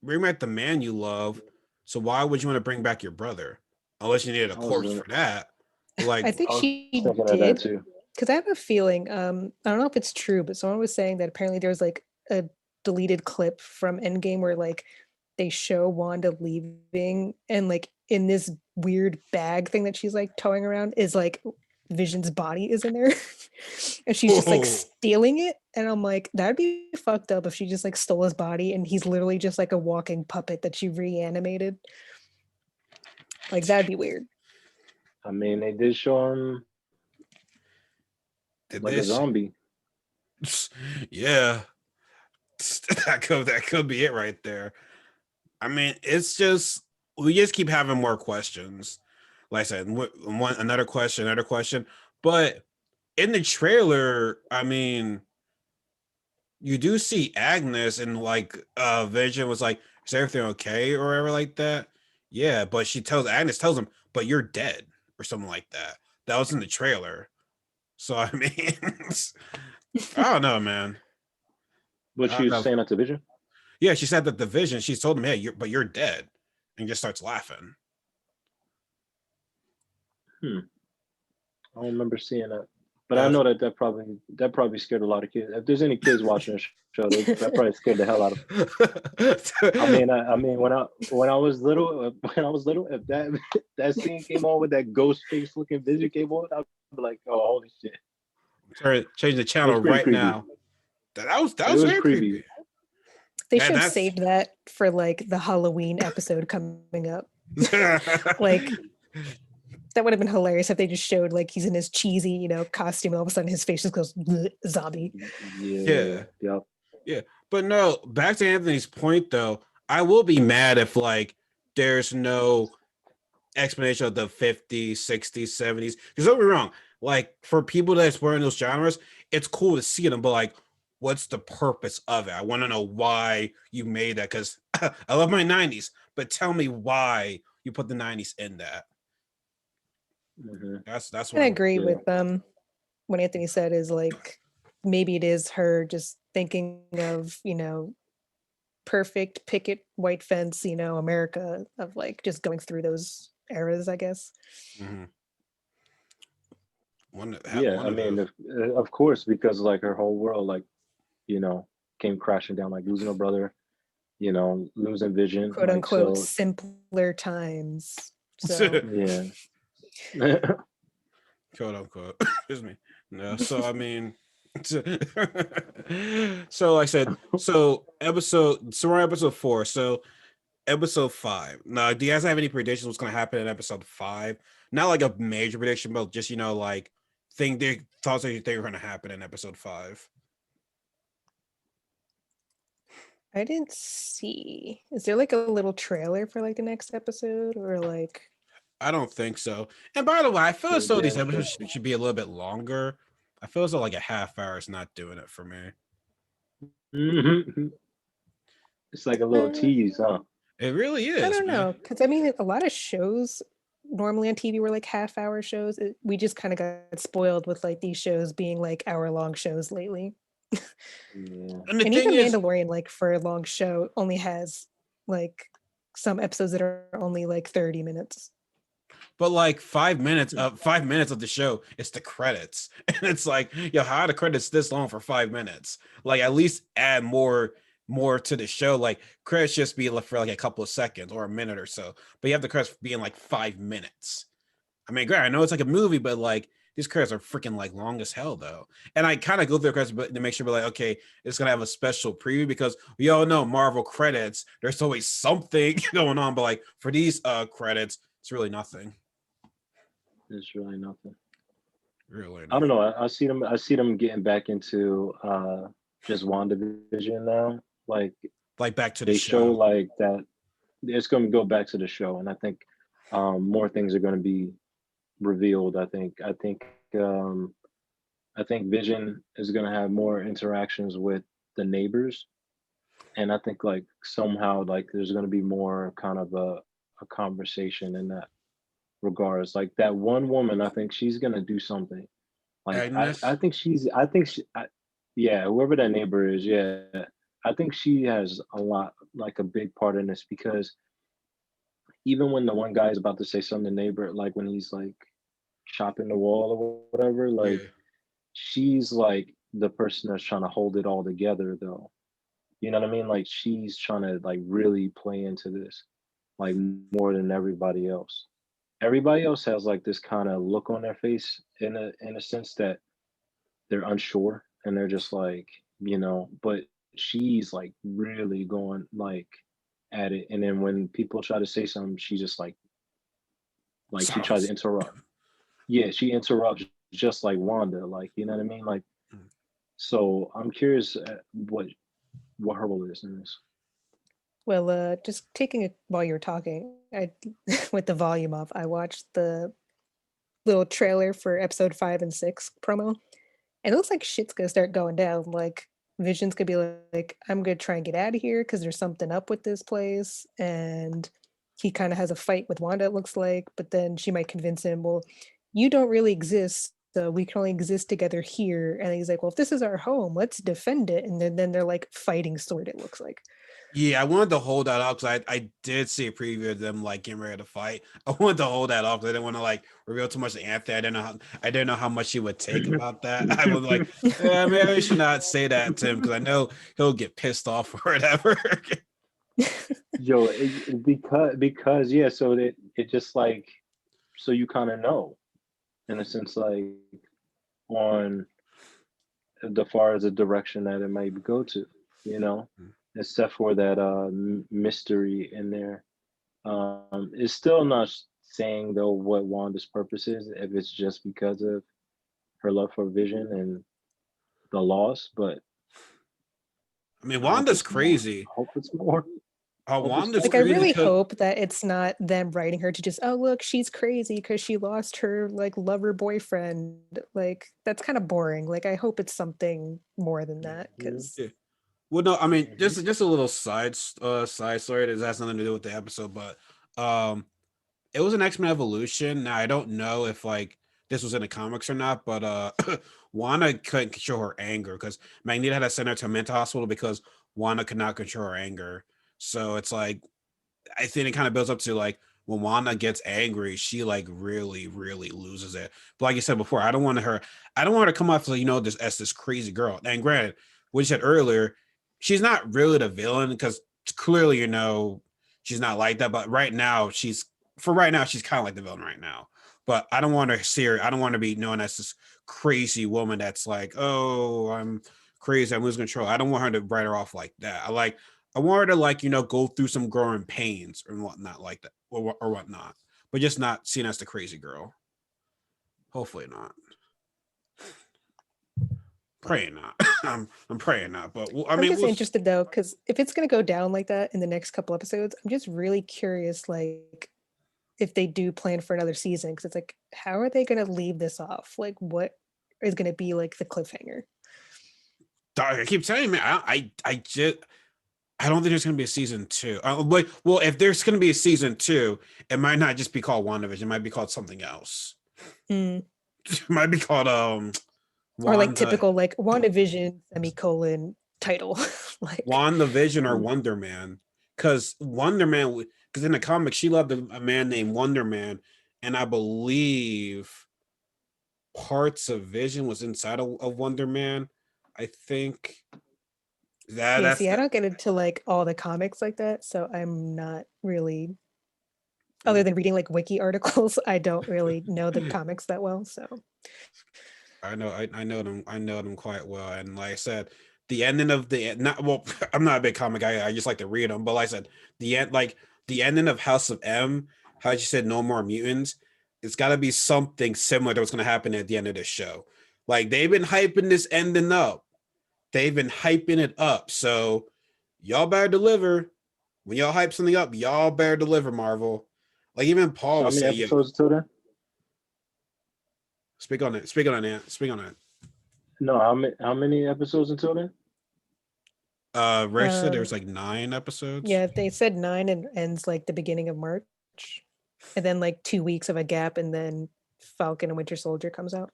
Bring back the man you love. So why would you want to bring back your brother? Unless you needed a I was corpse gonna, for that. But like, I think I was she thinking of that did too. because I have a feeling. I don't know if it's true, but someone was saying that apparently there's like a deleted clip from Endgame where like they show Wanda leaving, and like in this weird bag thing that she's like towing around is like Vision's body is in there, and she's just like oh, stealing it. And I'm like, that'd be fucked up if she just like stole his body and he's literally just like a walking puppet that she reanimated. Like that'd be weird. I mean, they did show him did like a this? zombie. Yeah, that could be it right there. I mean, it's just we just keep having more questions. Like I said, one another question. But in the trailer, I mean, you do see Agnes and like Vision was like, "Is everything okay?" or whatever like that. Yeah, but Agnes tells him, "But you're dead," or something like that. That was in the trailer. So I mean, I don't know, man. But I she don't was know. saying that to Vision. Yeah, she said that the Vision. She's told him, "Hey, you're dead," and just starts laughing. Hmm. I don't remember seeing that. But I know that probably scared a lot of kids. If there's any kids watching the show, that probably scared the hell out of them. I mean, when I was little, if that scene came on with that ghost face looking Vision came on, I'd be like, oh, holy shit! Change the It channel was pretty right creepy. now. That was It was very creepy. creepy. They should have saved that for like the Halloween episode coming up. Like that would have been hilarious if they just showed like he's in his cheesy, costume, and all of a sudden his face just goes zombie. Yeah. But no, back to Anthony's point though, I will be mad if like there's no explanation of the 50s, 60s, 70s. Because don't be wrong, like for people that explore in those genres, it's cool to see them, but like, what's the purpose of it? I want to know why you made that, because I love my 90s, but tell me why you put the 90s in that. Mm-hmm. That's what I agree with what Anthony said is like maybe it is her just thinking of perfect picket white fence America, of like just going through those eras, I guess. Mm-hmm. I mean, of course, because like her whole world like came crashing down, like losing her brother, losing Vision, quote unquote, so simpler times. So yeah. Quote unquote. Excuse me. No, so I mean, so like I said, so we're on episode 4. So episode 5. Now, do you guys have any predictions what's going to happen in episode 5? Not like a major prediction, but just like thoughts that you think are going to happen in episode 5. I didn't see. Is there like a little trailer for like the next episode, or like? I don't think so. And by the way, I feel as though these episodes should be a little bit longer. I feel as though like a half hour is not doing it for me. Mm-hmm. It's like a little tease, huh? It really is. I don't know, because I mean, a lot of shows normally on TV were like half-hour shows. We just kind of got spoiled with like these shows being like hour-long shows lately. Yeah. And even Mandalorian, like for a long show, only has like some episodes that are only like 30 minutes. But like 5 minutes of the show, it's the credits. And it's like, how are the credits this long for 5 minutes? Like at least add more to the show. Like credits just be for like a couple of seconds or a minute or so. But you have the credits being like 5 minutes. I mean, great, I know it's like a movie, but like these credits are freaking like long as hell though. And I kind of go through the credits to make sure, like, okay, it's gonna have a special preview, because we all know Marvel credits, there's always something going on. But like for these credits, it's really nothing. It's really nothing. Really nothing. I don't know. I see them getting back into just WandaVision now. Like back to the show. Show like that. It's going to go back to the show, and I think more things are going to be revealed. I think Vision is going to have more interactions with the neighbors, and I think like somehow like there's going to be more kind of a conversation in that regards. Like that one woman, I think she's gonna do something. Like I think yeah, whoever that neighbor is, yeah, I think she has a big part in this, because even when the one guy is about to say something to the neighbor, like when he's like chopping the wall or whatever, like she's like the person that's trying to hold it all together though. You know what I mean? Like she's trying to like really play into this, like more than everybody else. Everybody else has like this kind of look on their face in a sense that they're unsure, and they're just like, but she's like really going like at it. And then when people try to say something, she just like she tries to interrupt. Yeah, she interrupts just like Wanda, like, you know what I mean? Like, so I'm curious what her role is in this. Well, just taking it while you were talking, I with the volume off, I watched the little trailer for episode 5 and 6 promo, and it looks like shit's gonna start going down. Like Vision's gonna be like, I'm gonna try and get out of here because there's something up with this place, and he kind of has a fight with Wanda, it looks like, but then she might convince him, well, you don't really exist, so we can only exist together here. And he's like, well, if this is our home, let's defend it. And then they're like fighting sword, it looks like. Yeah, I wanted to hold that up because I did see a preview of them like getting ready to fight. I wanted to hold that off because I didn't want to like reveal too much to Anthony. I didn't know how much he would take about that. I was like, yeah, maybe I should not say that to him because I know he'll get pissed off or whatever. Yo, because yeah, so that it just like so you kind of know in a sense like on the far as the direction that it might go to, you know, except for that mystery in there. It's still not saying though what Wanda's purpose is, if it's just because of her love for Vision and the loss, but I mean, I hope Wanda's it's more. crazy. I hope it's more. Hope it's Wanda's Like, I more. crazy really because hope that it's not them writing her to just, oh, look, she's crazy because she lost her like lover boyfriend. Like, that's kind of boring. Like, I hope it's something more than that Mhm, because yeah. Well, no, I mean, mhm. just a little side story that has nothing to do with the episode, but it was an X-Men Evolution. Now I don't know if like this was in the comics or not, but Wanda couldn't control her anger because Magneto had to send her to a mental hospital because Wanda could not control her anger. So it's like I think it kind of builds up to like when Wanda gets angry, she like really, really loses it. But like you said before, I don't want her to come off like, this as this crazy girl. And granted, what you said earlier, she's not really the villain because clearly, she's not like that. But right now, she's kind of like the villain right now. But I don't want to see her, I don't want to be known as this crazy woman that's like, oh, I'm crazy, I'm losing control. I don't want her to write her off like that. I want her to like, go through some growing pains and whatnot like that or whatnot, but just not seen as the crazy girl. Hopefully not. Praying not. I'm praying not. But I I'm mean, just interested though, because if it's going to go down like that in the next couple episodes, I'm just really curious, like, if they do plan for another season, because it's like, how are they going to leave this off? Like, what is going to be like the cliffhanger? I keep telling you, man. I don't think there's going to be a season two. But well, if there's going to be a season two, it might not just be called WandaVision. It might be called something else. Mm. It might be called Or like Wanda typical like WandaVision semicolon title. Like, WandaVision or Mm. Wonder Man. Because because in the comics, she loved a man named Wonder Man, and I believe parts of Vision was inside of Wonder Man. I think yeah, that's see, I the don't get into like all the comics like that, so I'm not really, other than reading like wiki articles, I don't really know the comics that well. So I know them quite well. And like I said, the ending of the not well, I'm not a big comic guy. I just like to read them. But like I said, the ending of House of M, how you said no more mutants, it's got to be something similar to what's going to happen at the end of this show. Like they've been hyping this ending up. They've been hyping it up. So y'all better deliver. When y'all hype something up, y'all better deliver, Marvel. Like even Paul So how was many saying, yeah, episodes until then? speak on it. Speak on it, Ant. Speak on it. No, how many episodes until then? Rich said there uh was like 9 episodes. yeah, they said 9 and ends like the beginning of March. And then like 2 weeks of a gap, and then Falcon and Winter Soldier comes out.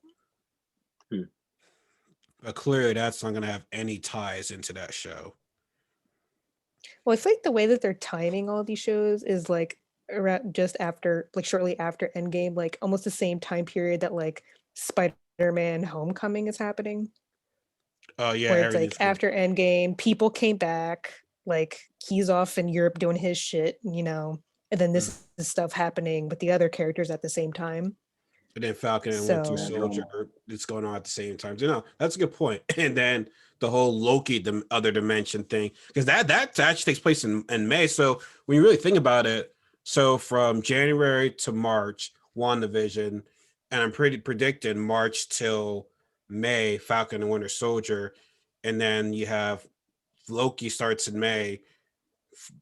Hmm. But clearly that's not gonna have any ties into that show. Well, I feel like the way that they're timing all of these shows is like around just after, like shortly after Endgame, like almost the same time period that like Spider-Man Homecoming is happening, Oh yeah, where it's like everything's going. after Endgame, people came back, like he's off in Europe doing his shit, and then Mm. this is stuff happening with the other characters at the same time. And then Falcon and Winter So Mad Soldier, drama. it's going on at the same time. That's a good point. And then the whole Loki, the other dimension thing, because that actually takes place in May. So when you really think about it, so from January to March, WandaVision, and I'm pretty predicting March till May, Falcon and Winter Soldier, and then you have Loki starts in May,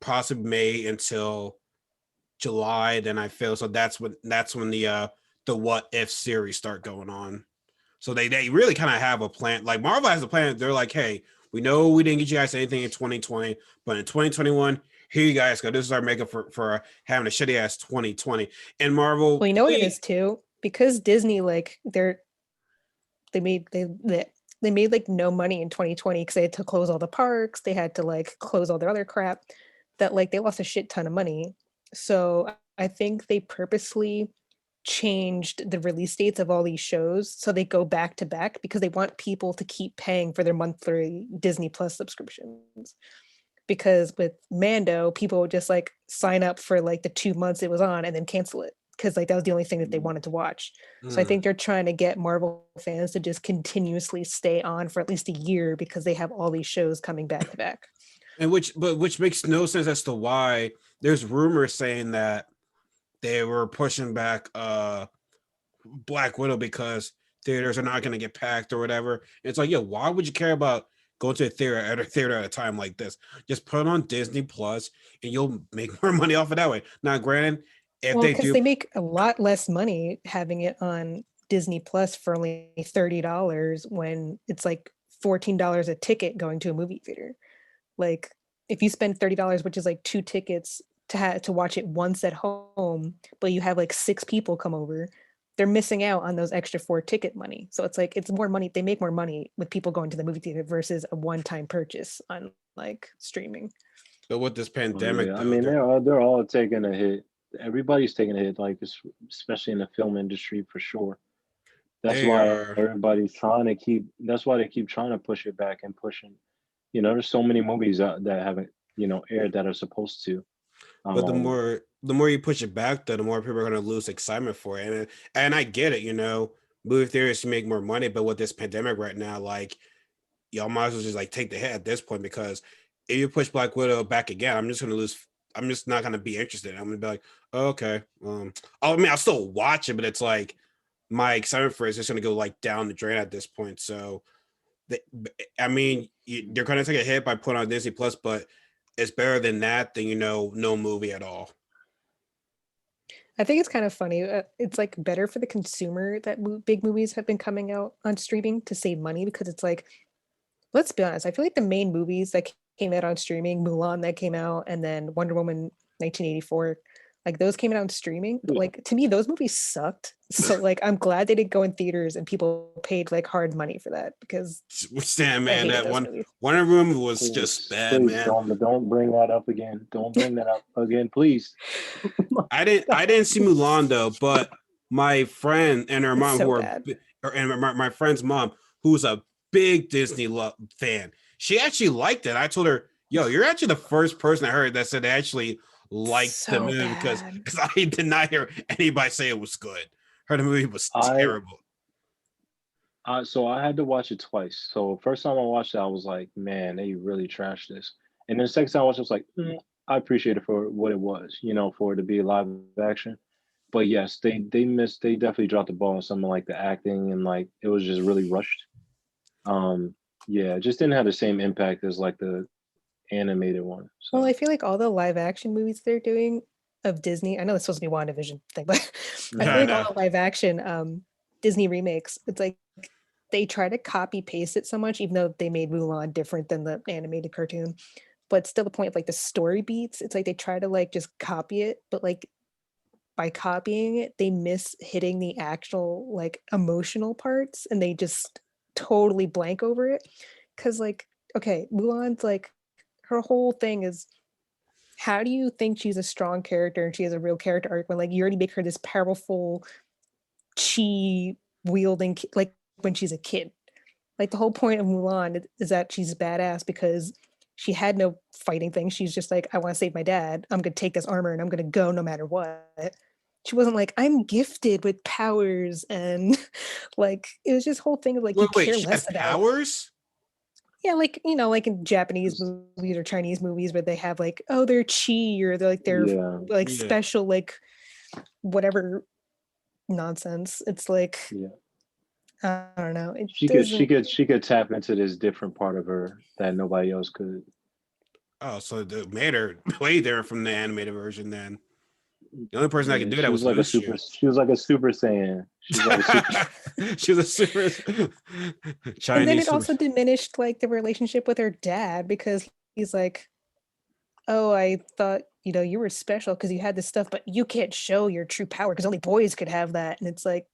possibly May until July. Then I feel so that's when the what if series start going on. So they really kind of have a plan. Like Marvel has a plan. They're like, hey, we know we didn't get you guys anything in 2020, but in 2021, here you guys go. This is our makeup for having a shitty ass 2020. And Marvel, well, you know what it is too, because Disney, like they they made like no money in 2020 because they had to close all the parks, they had to like close all their other crap, that like they lost a shit ton of money. So I think they purposely changed the release dates of all these shows so they go back to back because they want people to keep paying for their monthly Disney Plus subscriptions. Because with Mando, people would just like sign up for like the 2 months it was on and then cancel it because like that was the only thing that they wanted to watch. So I think they're trying to get Marvel fans to just continuously stay on for at least a year because they have all these shows coming back to back. And which makes no sense as to why there's rumors saying that they were pushing back Black Widow because theaters are not going to get packed or whatever. And it's like, why would you care about going to a theater at a time like this? Just put it on Disney Plus and you'll make more money off it that way. Now, granted, if Well, they because do, they make a lot less money having it on Disney Plus for only $30 when it's like $14 a ticket going to a movie theater. Like if you spend $30, which is like 2 tickets to watch it once at home, but you have like 6 people come over, they're missing out on those extra 4 ticket money. So it's like it's more money. They make more money with people going to the movie theater versus a one-time purchase on like streaming. but with this Oh, pandemic, yeah. I though, mean, they're all taking a hit. Everybody's taking a hit, like especially in the film industry for sure. That's they why are. everybody's trying to keep. That's why they keep trying to push it back and pushing. There's so many movies out that haven't aired that are supposed to. But Um, the more you push it back, though, the more people are going to lose excitement for it. And I get it, movie theaters to make more money, but with this pandemic right now, like y'all might as well just like take the hit at this point because if you push Black Widow back again, I'm just going to lose. I'm just not going to be interested. I'm going to be like, oh, okay, I mean, I'll still watch it, but it's like my excitement for it is just going to go like down the drain at this point. So, I mean, they're going to take a hit by putting on Disney Plus, but it's better than that than no movie at all. I think it's kind of funny. It's like better for the consumer that big movies have been coming out on streaming to save money because it's like, let's be honest, I feel like the main movies that came out on streaming, Mulan that came out, and then Wonder Woman 1984, like those came out on streaming. But yeah. like to me, those movies sucked. So like I'm glad they didn't go in theaters and people paid like hard money for that because Stand, I man, hated that those movies. Wonder Woman was just Please, bad, please man. don't bring that up again. Don't bring that up again, please. I didn't see Mulan though, but my friend and her It's mom so who are bad. and my friend's mom who's a big Disney fan, she actually liked it. I told her, "Yo, you're actually the first person I heard that said they actually liked the So movie because bad. I did not hear anybody say it was good. Heard the movie was I terrible." so I had to watch it twice. So first time I watched it, I was like, man, they really trashed this. And then the second time I watched it, I was like, I appreciate it for what it was, for it to be live action. But yes, they definitely dropped the ball on something like the acting and like it was just really rushed. Um, yeah, it just didn't have the same impact as like the animated one. Well, So I feel like all the live action movies they're doing of Disney, I know it's supposed to be WandaVision thing, but I feel I like mhm. all know. the live action Disney remakes, it's like they try to copy paste it so much, even though they made Mulan different than the animated cartoon. But still the point of like the story beats, it's like they try to like just copy it, but like by copying it, they miss hitting the actual like emotional parts and they just totally blank over it. Cause like, okay, Mulan's like her whole thing is how do you think she's a strong character and she has a real character arc when like you already make her this powerful chi wielding like when she's a kid? Like the whole point of Mulan is that she's badass because she had no fighting thing. She's just like, I want to save my dad. I'm gonna take this armor and I'm gonna go no matter what. She wasn't like, I'm gifted with powers and like it was just whole thing of like you Wait, care she has less about. powers? Yeah, like like in Japanese movies or Chinese movies where they have like, oh, they're chi or they're like they're Yeah, like Yeah. special like whatever nonsense. It's like yeah. I don't know. It She could she doesn't. could she could tap into this different part of her that nobody else could. Oh, so they made her way there from the animated version then. The only person that could Yeah, do that was Mushu. she was like a super saiyan. She's like a super She was a super And then Chinese it super. also diminished like the relationship with her dad because he's like, "Oh, I thought you were special because you had this stuff, but you can't show your true power because only boys could have that." And it's like,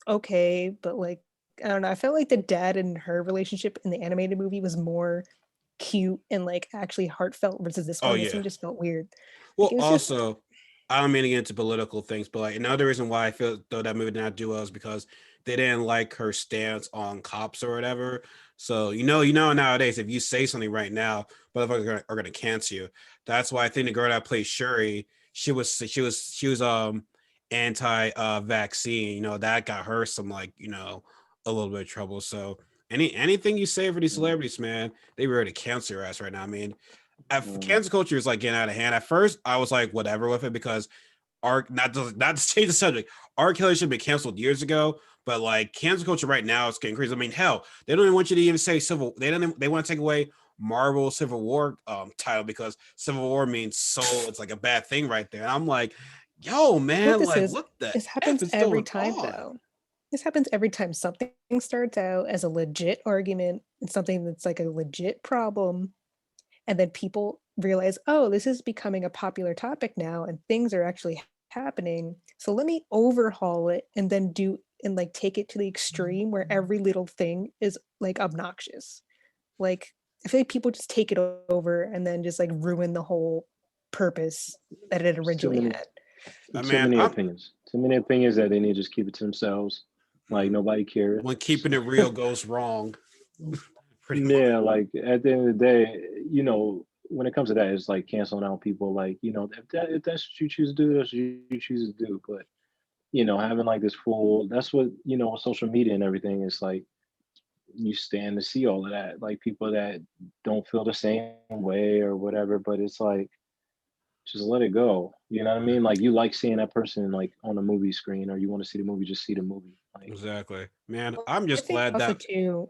okay, but like I don't know. I felt like the dad and her relationship in the animated movie was more cute and like actually heartfelt versus this Oh one. This yeah. one just felt weird. Like Well, it was just also, I don't mean to get into political things, but like another reason why I feel though that movie did not do well is because they didn't like her stance on cops or whatever. So nowadays if you say something right now, motherfuckers are gonna cancel you. That's why I think the girl that plays Shuri, she was anti vaccine. That got her some like a little bit of trouble. So anything you say for these celebrities, man, they ready to cancel your ass right now. I mean, cancel culture is like getting out of hand. At first, I was like, whatever with it because not to change the subject. R. Kelly should have been canceled years ago, but like cancel culture right now is getting crazy. I mean, hell, they don't even want you to even say civil. They want to take away Marvel Civil War title because Civil War means soul. It's like a bad thing right there. And I'm like, yo, what man, this like is. what the This F happens is every going time on? though. This happens every time something starts out as a legit argument and something that's like a legit problem, and then people realize, oh, this is becoming a popular topic now, and things are actually happening. So let me overhaul it and then do and like take it to the extreme where every little thing is like obnoxious. Like I feel like people just take it over and then just like ruin the whole purpose that it It's too originally many, had. too Man, many I'm opinions. Too many opinions that they need to just keep it to themselves. Like nobody cares. when keeping it real goes wrong, pretty much. Yeah, like at the end of the day, when it comes to that, it's like canceling out people. Like, if that's what you choose to do, that's what you choose to do. But having like this full, that's what social media and everything is like. You stand to see all of that, like people that don't feel the same way or whatever. But it's like just let it go. You know what I mean? Like you like seeing that person like on a movie screen, or you want to see the movie, just see the movie. Like Exactly, man. Well, I'm I just think glad also that too.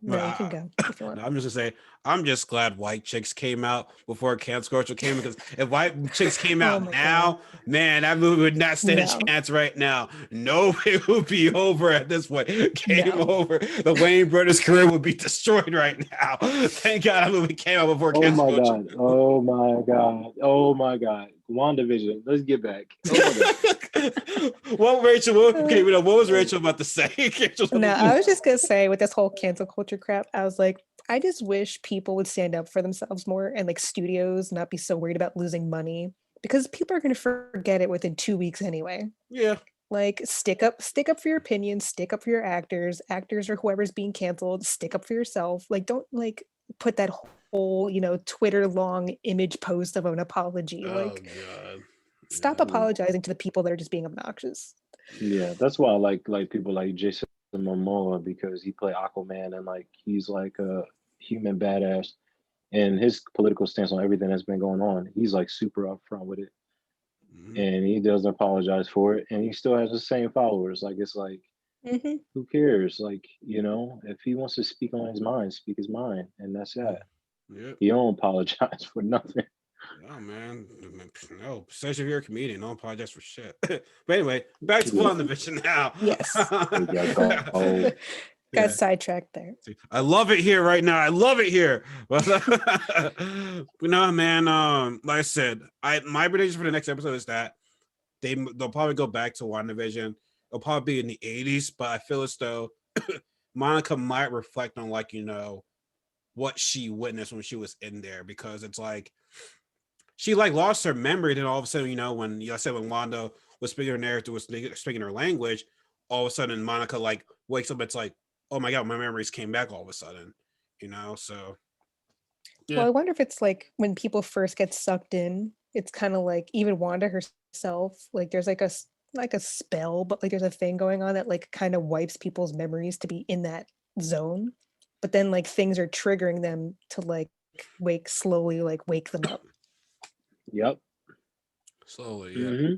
But No, you can go if you want. no, I'm just gonna say I'm just glad white chicks came out before cancel culture came because if white chicks came Oh out my god. now, man, that movie would not stand a No, chance right now. No, it would be over at this point. Game no. over. The Wayne brothers' career would be destroyed right now. Thank God that movie came out before oh cancel my culture. god, oh my god, oh my god, WandaVision. Let's get back. Oh my god. Okay, what was Oh, Rachel about to say? Rachel's about No, to I was just gonna say with this whole cancel culture crap, I was like, I just wish people would stand up for themselves more and like studios not be so worried about losing money because people are gonna forget it within 2 weeks anyway. yeah. Like stick up for your opinions, stick up for your actors or whoever's being canceled, stick up for yourself. Like don't like put that whole, Twitter long image post of an apology. Oh Like God. stop Yeah. yeah. apologizing to the people that are just being obnoxious. Yeah, that's why I like people like Jason Momoa because he played Aquaman and like he's like a human badass and his political stance on everything that's been going on, he's like super upfront with it Mhm. and he doesn't apologize for it and he still has the same followers. Like it's like Hmm. who cares? Like, if he wants to speak on his mind, speak his mind and that's that. Yep. He don't apologize for nothing. Oh man, no. Especially if you're a comedian, don't apologize for shit. But anyway, back to Yeah. WandaVision now. Yes. There you go. Got Yeah, sidetracked there. I love it here right now. I love it here. But no, man. Like I said, my prediction for the next episode is that they'll probably go back to WandaVision. It'll probably be in the 80s, but I feel as though Monica might reflect on what she witnessed when she was in there because it's like she like lost her memory. Then all of a sudden, when I said when Wanda was speaking her narrative, was speaking her language, all of a sudden Monica like wakes up. It's like, oh my god, my memories came back all of a sudden. So Well, yeah, I wonder if it's like when people first get sucked in, it's kind of like even Wanda herself, like there's like like a spell, but like there's a thing going on that like kind of wipes people's memories to be in that zone. But then like things are triggering them to like slowly like wake them up. Yep. slowly, yeah. hmm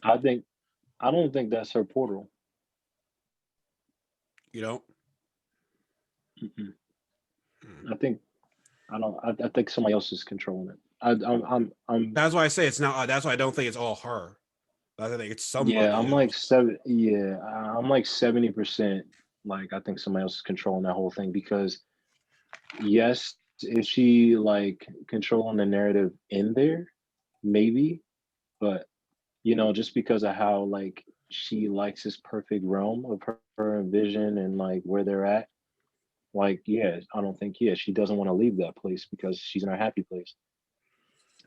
I think I don't think that's her portal. You know, Mm-mm. Hmm. I think I don't. I think somebody else is controlling it. I'm. That's why I say it's not. That's why I don't think it's all her. I think it's Yeah, somebody I'm like else. seven. Yeah, I'm like 70%. Like I think somebody else is controlling that whole thing because yes, is she like controlling the narrative in there? Maybe, but just because of how like she likes this perfect realm of her and Vision and like where they're at. Like, yeah, I don't think, yeah, she doesn't want to leave that place because she's in her happy place.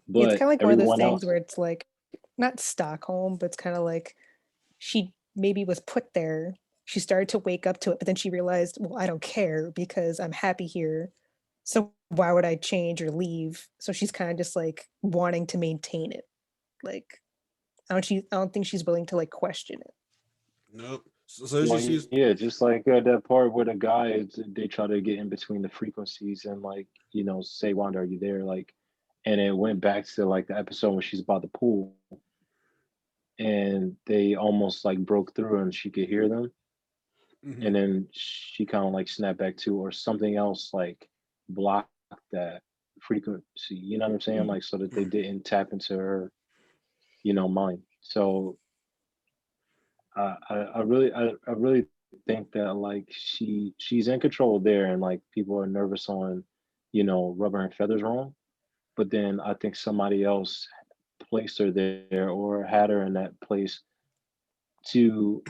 Yeah, it's But kind of like one of those everyone things else, where it's like not Stockholm, but it's kind of like she maybe was put there. She started to wake up to it, but then she realized, well, I don't care because I'm happy here. So why would I change or leave? So she's kind of just like wanting to maintain it. Like I don't think she's willing to like question it. Nope. So well, she's yeah, just like that part where the guys they try to get in between the frequencies and like say Wanda, are you there? Like, and it went back to like the episode when she's by the pool and they almost like broke through and she could hear them, mhm. and then she kind of like snapped back to, or something else like blocked that frequency. You know what I'm saying? Mhm. Like so that they didn't tap into her, mind. So I really think that like she's in control there, and like people are nervous on, rubbing her feathers wrong. But then I think somebody else placed her there or had her in that place to,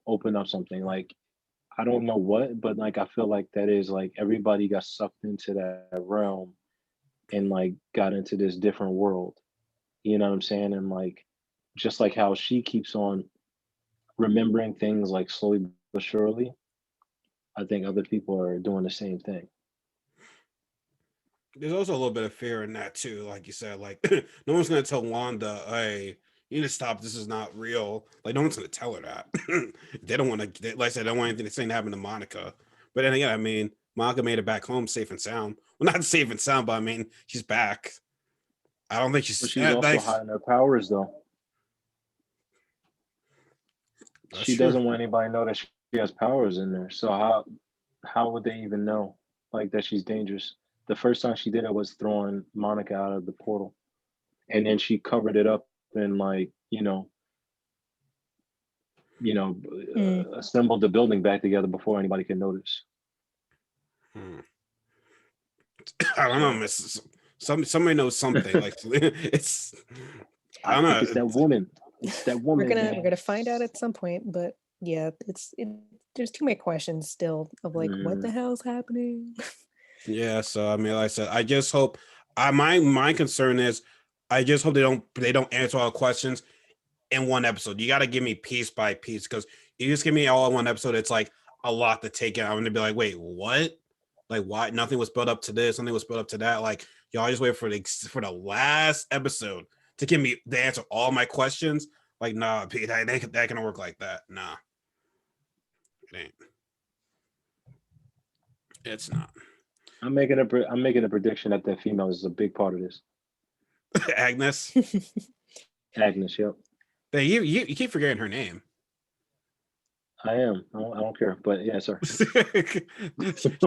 open up something. Like I don't know what, but like I feel like that is like everybody got sucked into that realm and like got into this different world. You know what I'm saying? And like just like how she keeps on remembering things like slowly but surely, I think other people are doing the same thing. There's also a little bit of fear in that too, like you said. Like no one's gonna tell Wanda, "Hey, you need to stop. This is not real." Like no one's gonna tell her that. They don't want to. Like I said, they don't want anything the same to happen to Monica. But then again, I mean, Monica made it back home safe and sound. Well, not safe and sound, but I mean, she's back. I don't think But she's she's also like hiding her powers though. that's She true. doesn't want anybody to know that she has powers in there. So how would they even know like that she's dangerous? The first time she did it was throwing Monica out of the portal, and then she covered it up and like you know Mm. assembled the building back together before anybody could notice. Hmm. I don't know, So Miss. Somebody knows something. Like it's. I I don't think know. it's that woman. It's that woman, We're man. gonna find out at some point, but yeah, there's too many questions still of like what the Mm, hell's happening. Yeah, so I mean, like I said, I just hope. My concern is, I just hope they don't answer all the questions in one episode. You got to give me piece by piece because you just give me all in one episode. It's like a lot to take in. I'm gonna be like, wait, what? Like, why nothing was built up to this? Nothing was built up to that. Like, y'all just wait for the last episode to give me the answer to all my questions. Like, nah, Pete, that can work like that. Nah, it ain't. It's not. I'm making a prediction that that female is a big part of this. Agnes. Agnes, yep. Hey, you keep forgetting her name. I am. I don't care. But yeah, sorry.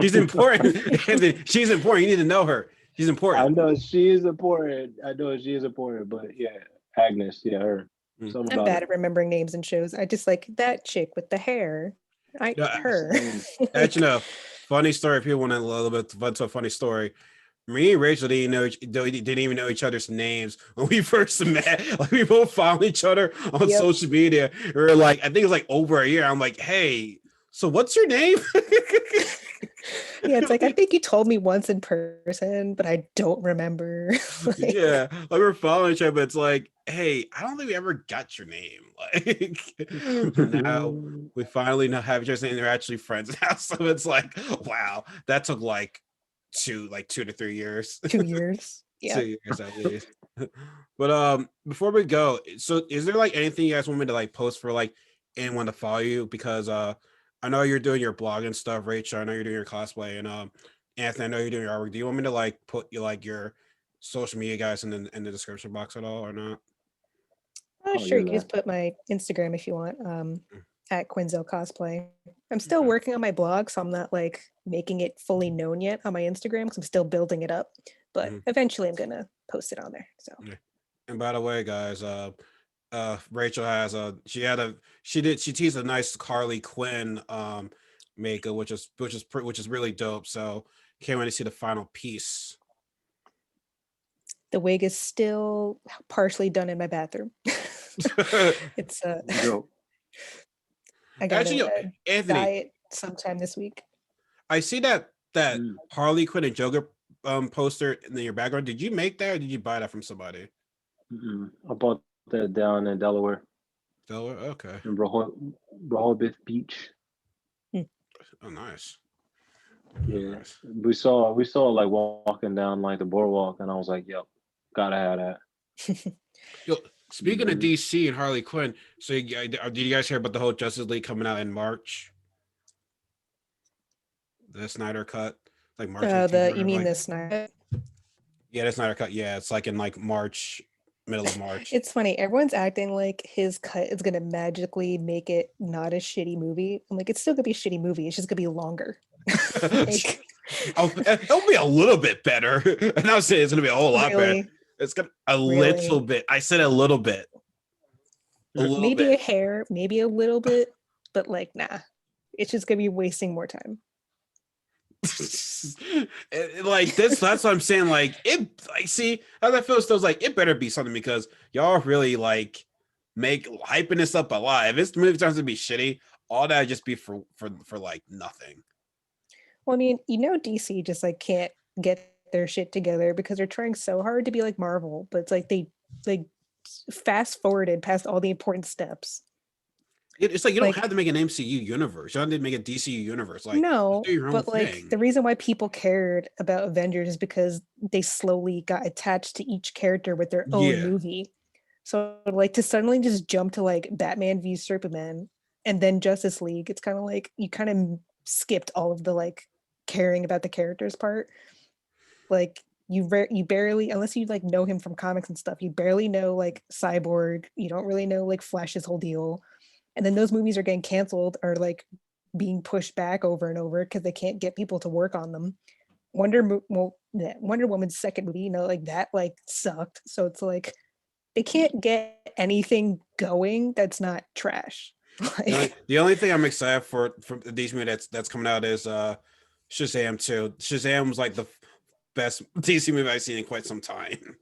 She's important. Anthony, she's important. You need to know her. She's I important. know she is important. I know she is important, but yeah, Agnes, yeah, her. Mm. Something I'm about bad her. at remembering names and shows. I just like that chick with the hair. Yeah, Her. Same. actually, Like, no. Funny story. If you want a little bit fun to a funny story, me and Rachel didn't even know each other's names when we first met. Like we both found each other on yep. social media. We were like, I think it was like over a year. I'm like, hey, so what's your name? Yeah, it's like I think you told me once in person, but I don't remember. Like, Yeah, like we're following each other, but it's like, hey, I don't think we ever got your name. Like now we finally know have each other's name. They're actually friends now. So it's like, wow, that took like 2 to 3 years. 2 years. Yeah. 2 years at least. But before we go, so is there like anything you guys want me to like post for like anyone to follow you? Because I know you're doing your blog and stuff, Rachel. I know you're doing your cosplay and Anthony, I know you're doing your artwork. Do you want me to like put you like your social media guys in the description box at all or not? Oh Sure, yeah, you can man. just put my Instagram if you want, Mm, at Quinzel Cosplay. I'm still okay. working on my blog, so I'm not like making it fully known yet on my Instagram because I'm still building it up. But Mhm. eventually I'm gonna post it on there. So Yeah. And by the way, guys, Rachel has she teased a nice Harley Quinn makeup, which is really dope. So can't wait to see the final piece. the wig is still partially done in my bathroom. It's Dope. I got Actually, a Anthony, diet sometime this week. I see that Harley Quinn and Joker poster in your background. Did you make that or did you buy that from somebody? I bought that down in Delaware, Delaware? Okay. in Rehoboth Beach. Oh, nice. Yeah, Nice. we saw like walking down like the boardwalk, and I was like, "Yep, gotta have that." Yo, speaking of Mhm. DC and Harley Quinn, so did you guys hear about the whole Justice League coming out in March? The Snyder Cut, like March 18th or You whatever. mean Like, the Snyder? yeah, the Snyder Cut. Yeah, it's like in like March, middle of March. It's funny. Everyone's acting like his cut is gonna magically make it not a shitty movie. I'm like, it's still gonna be a shitty movie. It's just gonna be longer. Like, It'll be a little bit better. And I'll say it's gonna be a whole lot better. really, It's gonna a Really? little bit. I said a little bit. A little maybe a bit. hair, maybe a little bit, but like, nah. It's just gonna be wasting more time. Like this, that's what I'm saying. Like it, like see how that feels. Still like it better be something because y'all really like make hyping this up a lot. If this movie turns to be shitty, all that just be for like nothing. Well, I mean, DC just like can't get their shit together because they're trying so hard to be like Marvel, but it's like they like fast forwarded past all the important steps. It's like you don't Like, have to make an MCU universe. You don't have to make a DCU universe. Like no, do your own but like thing. the reason why people cared about Avengers is because they slowly got attached to each character with their own Yeah. movie. So like to suddenly just jump to like Batman v Superman and then Justice League, it's kind of like you kind of skipped all of the like caring about the characters part. Like you barely, unless you like know him from comics and stuff, you barely know like Cyborg. You don't really know like Flash's whole deal. And then those movies are getting canceled or like being pushed back over and over because they can't get people to work on them. Wonder Woman's second movie, like that like sucked. So it's like they can't get anything going that's not trash. Like, The only thing I'm excited for from DC movie that's coming out is Shazam 2. Shazam was like the best DC movie I've seen in quite some time.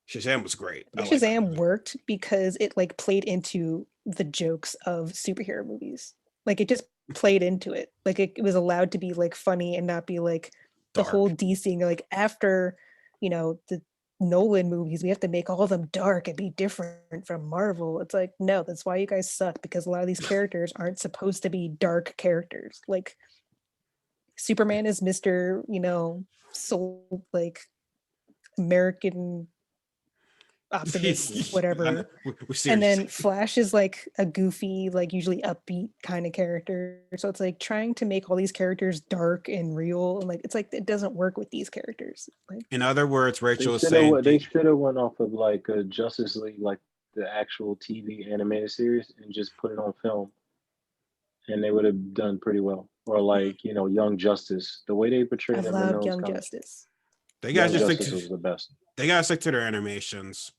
Shazam was great. I like that Shazam movie. worked because it like played into the jokes of superhero movies. Like it just played into it. Like it was allowed to be like funny and not be like the Dark. whole DC like after, the Nolan movies, we have to make all of them dark and be different from Marvel. It's like, no, that's why you guys suck because a lot of these characters aren't supposed to be dark characters. Like Superman is Mr., soul like American optimist, whatever. And then Flash is like a goofy, like usually upbeat kind of character. So it's like trying to make all these characters dark and real, and like it's like it doesn't work with these characters. Like, in other words, They Rachel is should saying have they should have went off of like a Justice League, like the actual TV animated series, and just put it on film, and they would have done pretty well. Or like Young Justice, the way they I portrayed him in love those Young comics. Justice. they gotta Young just stick Justice to was the best. they gotta stick to their animations.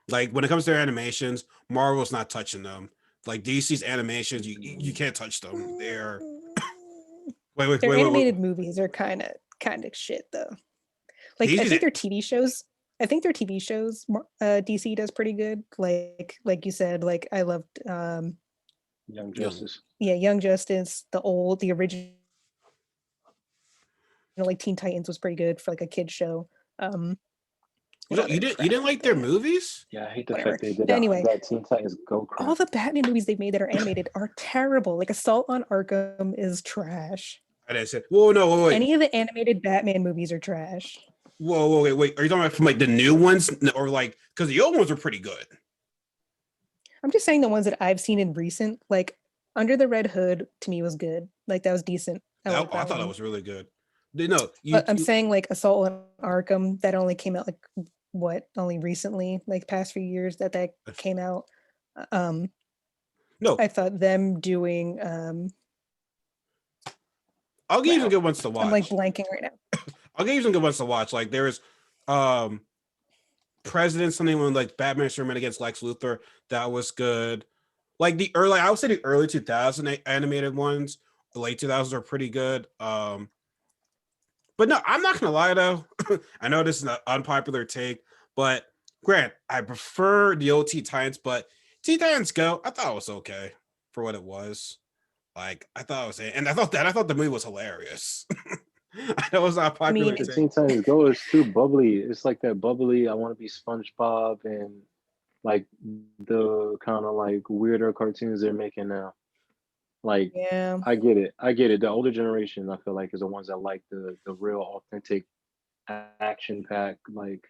Like when it comes to their animations, Marvel's not touching them. Like DC's animations, you can't touch them. They're Their animated movies are kind of shit though. Like I think their TV shows. I think their TV shows, DC does pretty good. Like you said, like I loved Young Justice. Yeah, Young Justice, the original like Teen Titans was pretty good for like a kid show. You didn't like their movies? Yeah, I hate the Whatever. fact they did Anyway, that Teen Titans Go crap. all the Batman movies they've made that are animated are terrible. Like Assault on Arkham is trash. I didn't say. Whoa, no, wait. Any of the animated Batman movies are trash. Whoa, wait. Are you talking about from like the new ones, or like because the old ones are pretty good? I'm just saying the ones that I've seen in recent, like Under the Red Hood, to me was good. Like that was decent. I thought it was really good. No, but I'm saying like Assault on Arkham that only came out like only recently, like past few years that came out. No, I thought them doing. I'll give you some good ones to watch. I'm like blanking right now. I'll give you some good ones to watch. Like there's President, something when like Batman Superman against Lex Luthor, that was good. Like I would say the early 2000 animated ones, the late 2000s are pretty good. But no, I'm not gonna lie though. I know this is an unpopular take, but Grant, I prefer the old Teen Titans, but Teen Titans Go, I thought it was okay for what it was. Like I thought it was, and I thought the movie was hilarious. That was not I popular mean, take. 15 Times Go is too bubbly. It's like that bubbly, I want to be SpongeBob and like the kind of like weirder cartoons they're making now. Like, yeah. I get it. I get it. The older generation, I feel like, is the ones that like the real authentic action pack. Like,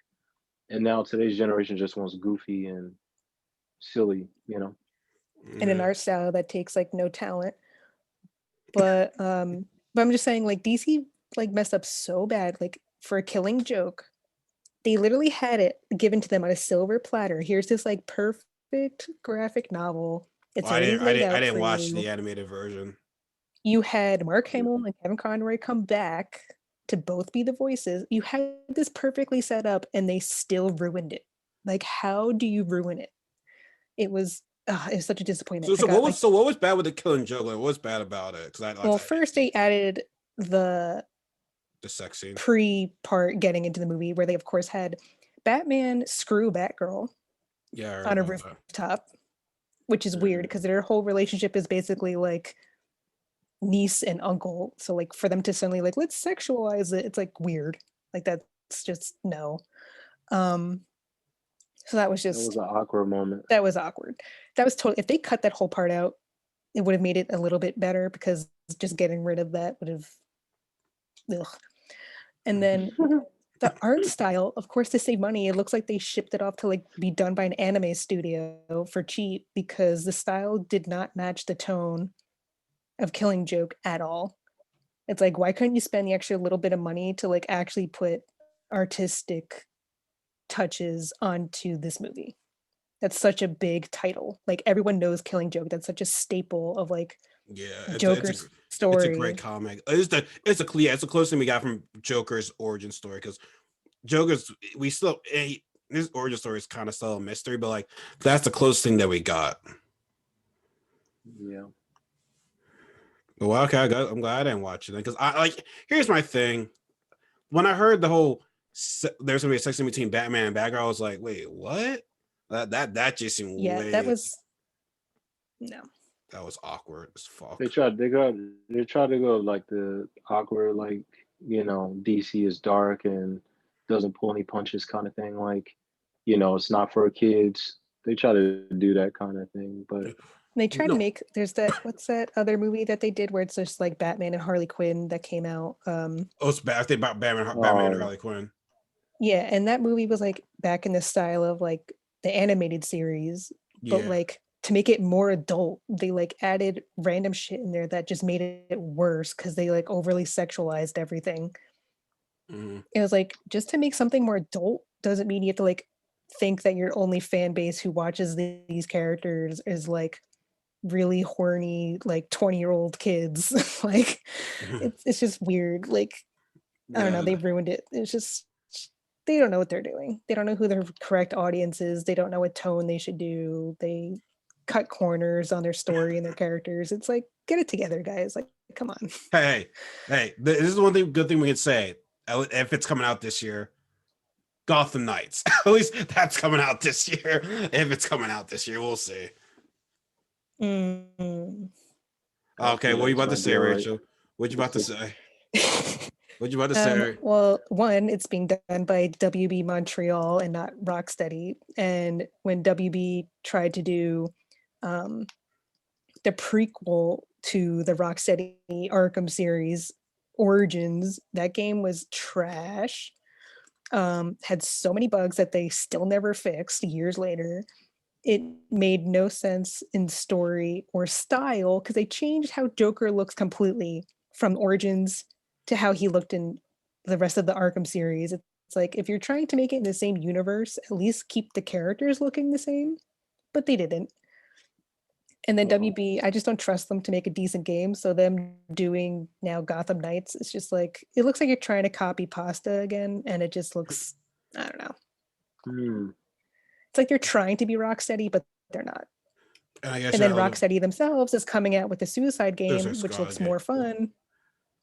and now today's generation just wants goofy and silly, you know? In an Mhm. art style that takes like no talent. But I'm just saying like DC like messed up so bad. Like for a Killing Joke, they literally had it given to them on a silver platter. Here's this like perfect graphic novel. It's Well, already laid I out didn't for watch you. the animated version. You had Mark Yeah. Hamill and Kevin Conroy come back to both be the voices. You had this perfectly set up and they still ruined it. Like, how do you ruin it? It was such a disappointment. I got like, So what was bad with the Killing Joke? Like, what's bad about it? Because well, first they added the the sex scene. pre-part getting into the movie where they of course had Batman screw Batgirl Yeah, I heard on a about that. rooftop, which is weird Mhm. because their whole relationship is basically like niece and uncle. So like for them to suddenly like let's sexualize it, it's like weird. Like that's just no. Um so That was an awkward moment. that was awkward. That was totally if they cut that whole part out, it would have made it a little bit better because just getting rid of that would have ugh. And then the art style, of course, to save money, it looks like they shipped it off to like be done by an anime studio for cheap because the style did not match the tone of Killing Joke at all. It's like, why couldn't you spend the extra little bit of money to like actually put artistic touches onto this movie? That's such a big title. Like everyone knows Killing Joke. That's such a staple of like Yeah, Joker's it's a great story. comic. It's the closest thing we got from Joker's origin story because Joker's we still his origin story is kind of still a mystery, but like that's the closest thing that we got. Yeah. But well, okay, I'm glad I didn't watch it because I like. Here's my thing: when I heard the whole there's gonna be a sex scene between Batman and Batgirl, I was like, wait, what? That just seemed Yeah, that way was no. that was awkward as They fuck. tried they tried to go like the awkward, like, DC is dark and doesn't pull any punches kind of thing. Like, it's not for kids. They try to do that kind of thing, but They try to No, make there's that what's that other movie that they did where it's just like Batman and Harley Quinn that came out. oh, it's bad. I think about Batman and oh Harley Quinn. Yeah, and that movie was like back in the style of like the animated series, but Yeah. like to make it more adult, they like added random shit in there that just made it worse because they like overly sexualized everything. Mm-hmm. It was like just to make something more adult doesn't mean you have to like think that your only fan base who watches these characters is like really horny like 20-year-old kids. Like it's just weird. Like I don't know, Yeah. they ruined it. It's just they don't know what they're doing. They don't know who their correct audience is. They don't know what tone they should do. They cut corners on their story and their characters. It's like get it together, guys. Like come on. Hey, this is one thing good thing we can say. If it's coming out this year, Gotham Knights. At least that's coming out this year. If it's coming out this year, we'll see. Mm. Okay, what you Gotham about to might be say, all right. Rachel? What you We'll about to see. say? What you about to say? Well, one, it's being done by WB Montreal and not Rocksteady. And when WB tried to do um, the prequel to the Rocksteady Arkham series, Origins, that game was trash. Had so many bugs that they still never fixed years later. It made no sense in story or style because they changed how Joker looks completely from Origins to how he looked in the rest of the Arkham series. It's like if you're trying to make it in the same universe, at least keep the characters looking the same, but they didn't. And then Uh-oh. WB, I just don't trust them to make a decent game. So them doing now Gotham Knights, it's just like it looks like you're trying to copy pasta again, and it just looks I don't know. Hmm. It's like they're trying to be Rocksteady, but they're not. And I guess And you then have the Rocksteady themselves is coming out with the Suicide Suicide Game, which Squad looks game. more fun.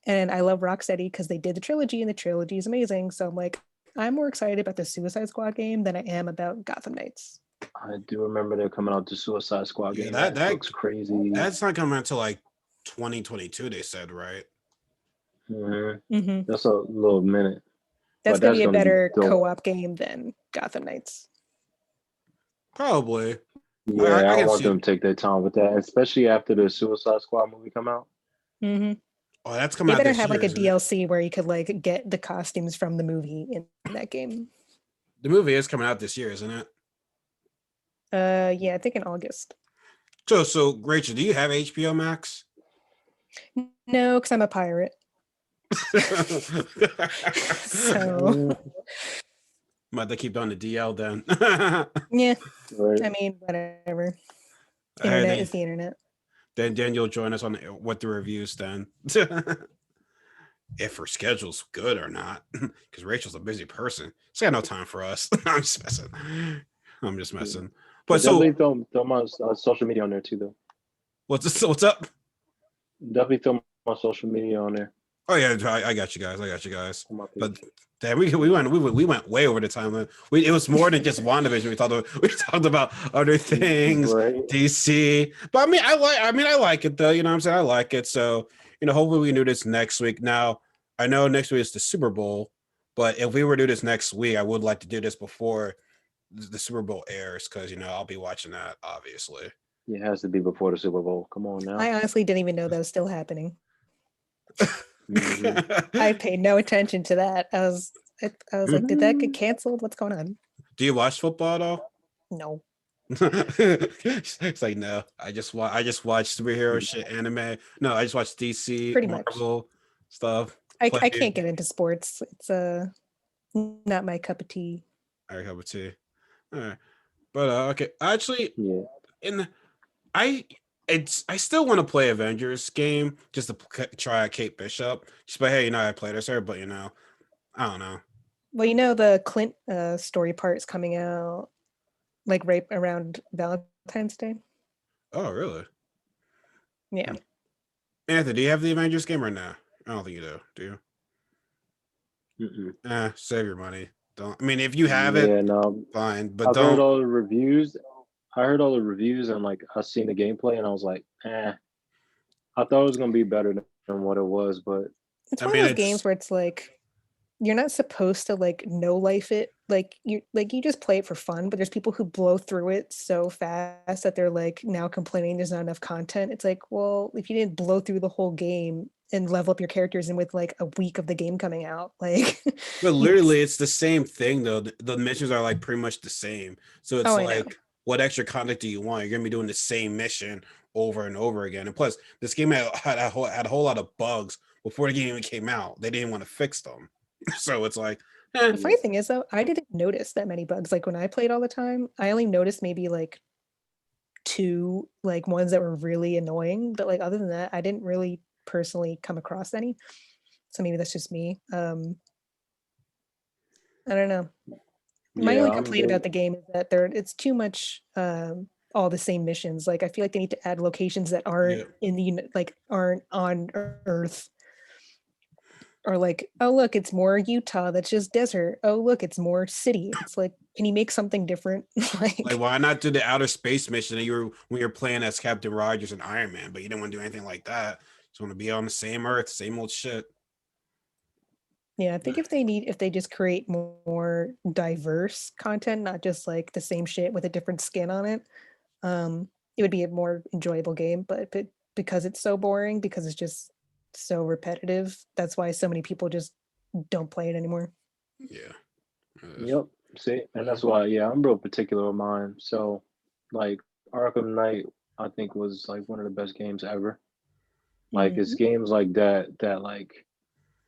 And I love Rocksteady because they did the trilogy, and the trilogy is amazing. So I'm like, I'm more excited about the Suicide Squad game than I am about Gotham Knights. I do remember they're coming out the Suicide Squad Yeah, game. That looks crazy. that's not coming until like 2022. They said, right? Mm-hmm. That's a little minute. That's But gonna be a gonna better dope. co-op game than Gotham Knights. Probably. Yeah, I I can want see. them to take their time with that, especially after the Suicide Squad movie come out. Mm-hmm. Oh, that's coming They out better this have year, like a isn't it? DLC where you could like get the costumes from the movie in that game. The movie is coming out this year, isn't it? Yeah, I think in August. So Rachel, do you have HBO Max? No, because I'm a pirate. So Might they keep on the DL then? yeah, Right. I mean, whatever. Hey, Internet is the internet. then you'll join us on what the reviews then. If her schedule's good or not, because Rachel's a busy person. She's got no time for us. I'm just messing. I'm just messing. But so definitely throw my social media on there too, though. what's up? Definitely throw my social media on there. Oh yeah, I got you guys. I got you guys. On my page. But damn, we went way over the time limit. It was more than just WandaVision. We talked about other things, Right. DC. But I like it though. You know what I'm saying? I like it. So hopefully we can do this next week. Now I know next week is the Super Bowl, but if we were to do this next week, I would like to do this before the Super Bowl airs because I'll be watching that obviously. It has to be before the Super Bowl. Come on now. I honestly didn't even know that was still happening. Mm-hmm. I paid no attention to that. I was like, did that get canceled? What's going on? Do you watch football at all? No. It's like no. I just watch superhero shit, anime. No, I just watch DC, Pretty much. Marvel stuff. I can't get into sports. It's not my cup of tea. All right, cup of tea. All right, but okay. Actually, Yeah. I still want to play Avengers game just to try out Kate Bishop. Just but hey, I played her, but I don't know. Well, the Clint story part is coming out like right around Valentine's Day. Oh, really? Yeah. Anthony, do you have the Avengers game or no? I don't think you do. Do you? Save your money. Don't. I mean, if you have it, no. fine. But I've don't. heard all the reviews. I heard all the reviews and like I seen the gameplay and I was like, I thought it was gonna be better than what it was, but it's one of those games where it's like you're not supposed to like no life it. Like you just play it for fun, but there's people who blow through it so fast that they're like now complaining there's not enough content. It's like, well, if you didn't blow through the whole game and level up your characters in with like a week of the game coming out, like But literally it's the same thing though. The missions are like pretty much the same. So it's like what extra content do you want? You're gonna be doing the same mission over and over again. And plus this game had a whole lot of bugs before the game even came out. They didn't want to fix them. So it's like The funny thing is though, I didn't notice that many bugs. Like when I played all the time, I only noticed maybe like 2 like ones that were really annoying. But like other than that, I didn't really personally come across any. So maybe that's just me. I don't know. My only complaint about the game is that it's too much all the same missions. Like I feel like they need to add locations that aren't in the aren't on Earth. Or like, oh look, it's more Utah that's just desert. Oh look, it's more city. It's like, can you make something different? like why not do the outer space mission that when you're playing as Captain Rogers and Iron Man, but you didn't want to do anything like that. Just want to be on the same Earth, same old shit. Yeah, I think if they just create more diverse content, not just like the same shit with a different skin on it, it would be a more enjoyable game. But because it's so boring, because it's just so repetitive, that's why so many people just don't play it anymore. Yeah. Yep. See, and that's why, I'm real particular with mine. So, like Arkham Knight, I think was like one of the best games ever. Like it's games like that like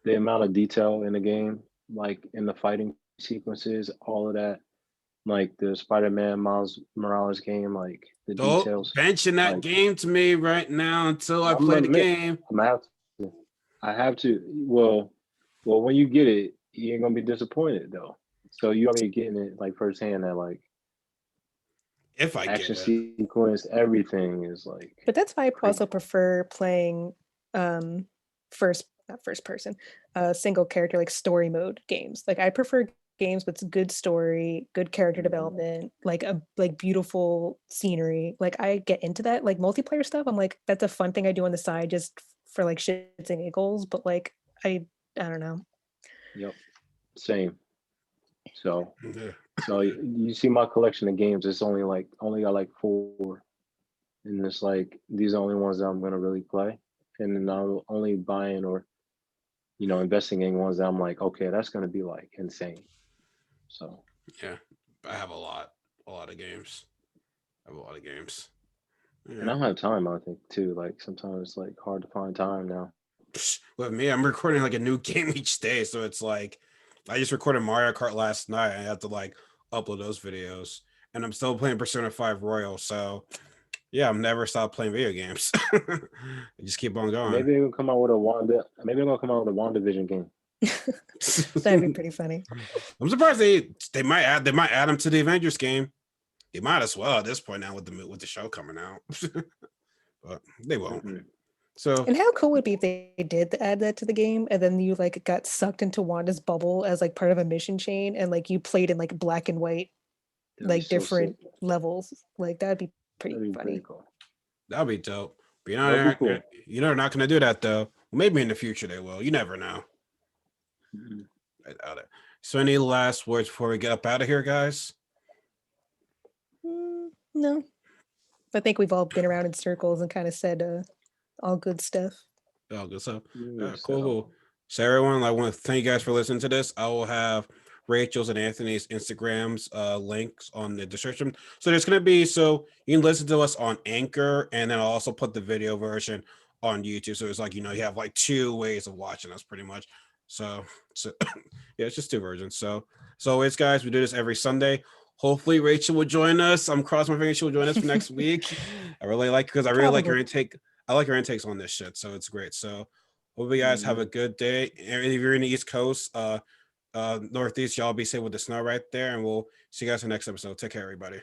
the amount of detail in the game, like in the fighting sequences, all of that, like the Spider-Man Miles Morales game, like the details. Don't mention that game to me right now until I play the game. I have to. Well, when you get it, you ain't gonna be disappointed though. So you gonna be getting it like firsthand. That like if I action sequence, everything is like. But that's why I also prefer playing not first person, single character like story mode games. Like I prefer games with good story, good character development, like a like beautiful scenery. Like I get into that. Like multiplayer stuff, I'm like, that's a fun thing I do on the side just for like shits and giggles. But like I don't know. Yep. Same. So Yeah. so you see my collection of games. It's only got like 4, and it's like these are the only ones that I'm gonna really play, and then I'm only buying or investing in ones that I'm like, okay, that's gonna be like insane. So Yeah, I have a lot of games. I have a lot of games. and I Yeah. don't have time. I think too. Like sometimes it's like hard to find time now. With me, I'm recording like a new game each day, so it's like I just recorded Mario Kart last night. I have to like upload those videos, and I'm still playing Persona 5 Royal. So yeah, I'm never stop playing video games. I just keep on going. Maybe they're gonna come out with a Wanda. Maybe they're gonna come out with a WandaVision game. That'd be pretty funny. I'm surprised they might add them to the Avengers game. They might as well at this point now with the show coming out, but they won't. Mm-mm. So And how cool would it be if they did add that to the game and then you like got sucked into Wanda's bubble as like part of a mission chain and like you played in like black and white, That'd be like so sick. different levels. Like that'd be pretty That'd be pretty funny. cool. that'll be dope. But That would be cool. they're not gonna do that though. Maybe in the future they will. You never know. Mhm. I doubt it. So any last words before we get up out of here, guys? No. I think we've all been around in circles and kind of said all good stuff. Oh, good stuff. You just said Cool, all. cool. So everyone, I want to thank you guys for listening to this. I will have Rachel's and Anthony's Instagrams links on the description. So there's gonna be so you can listen to us on Anchor, and then I'll also put the video version on YouTube. So it's like you have like 2 ways of watching us pretty much. So yeah, it's just 2 versions. So it's guys, we do this every Sunday. Hopefully Rachel will join us. I'm crossing my fingers she will join us for next week. I really like because I really like her Probably. intake. I like her intakes on this shit, so it's great. So hope you guys have Mhm. a good day. And if you're in the East Coast, Northeast, y'all be safe with the snow right there, and we'll see you guys in the next episode. Take care, everybody.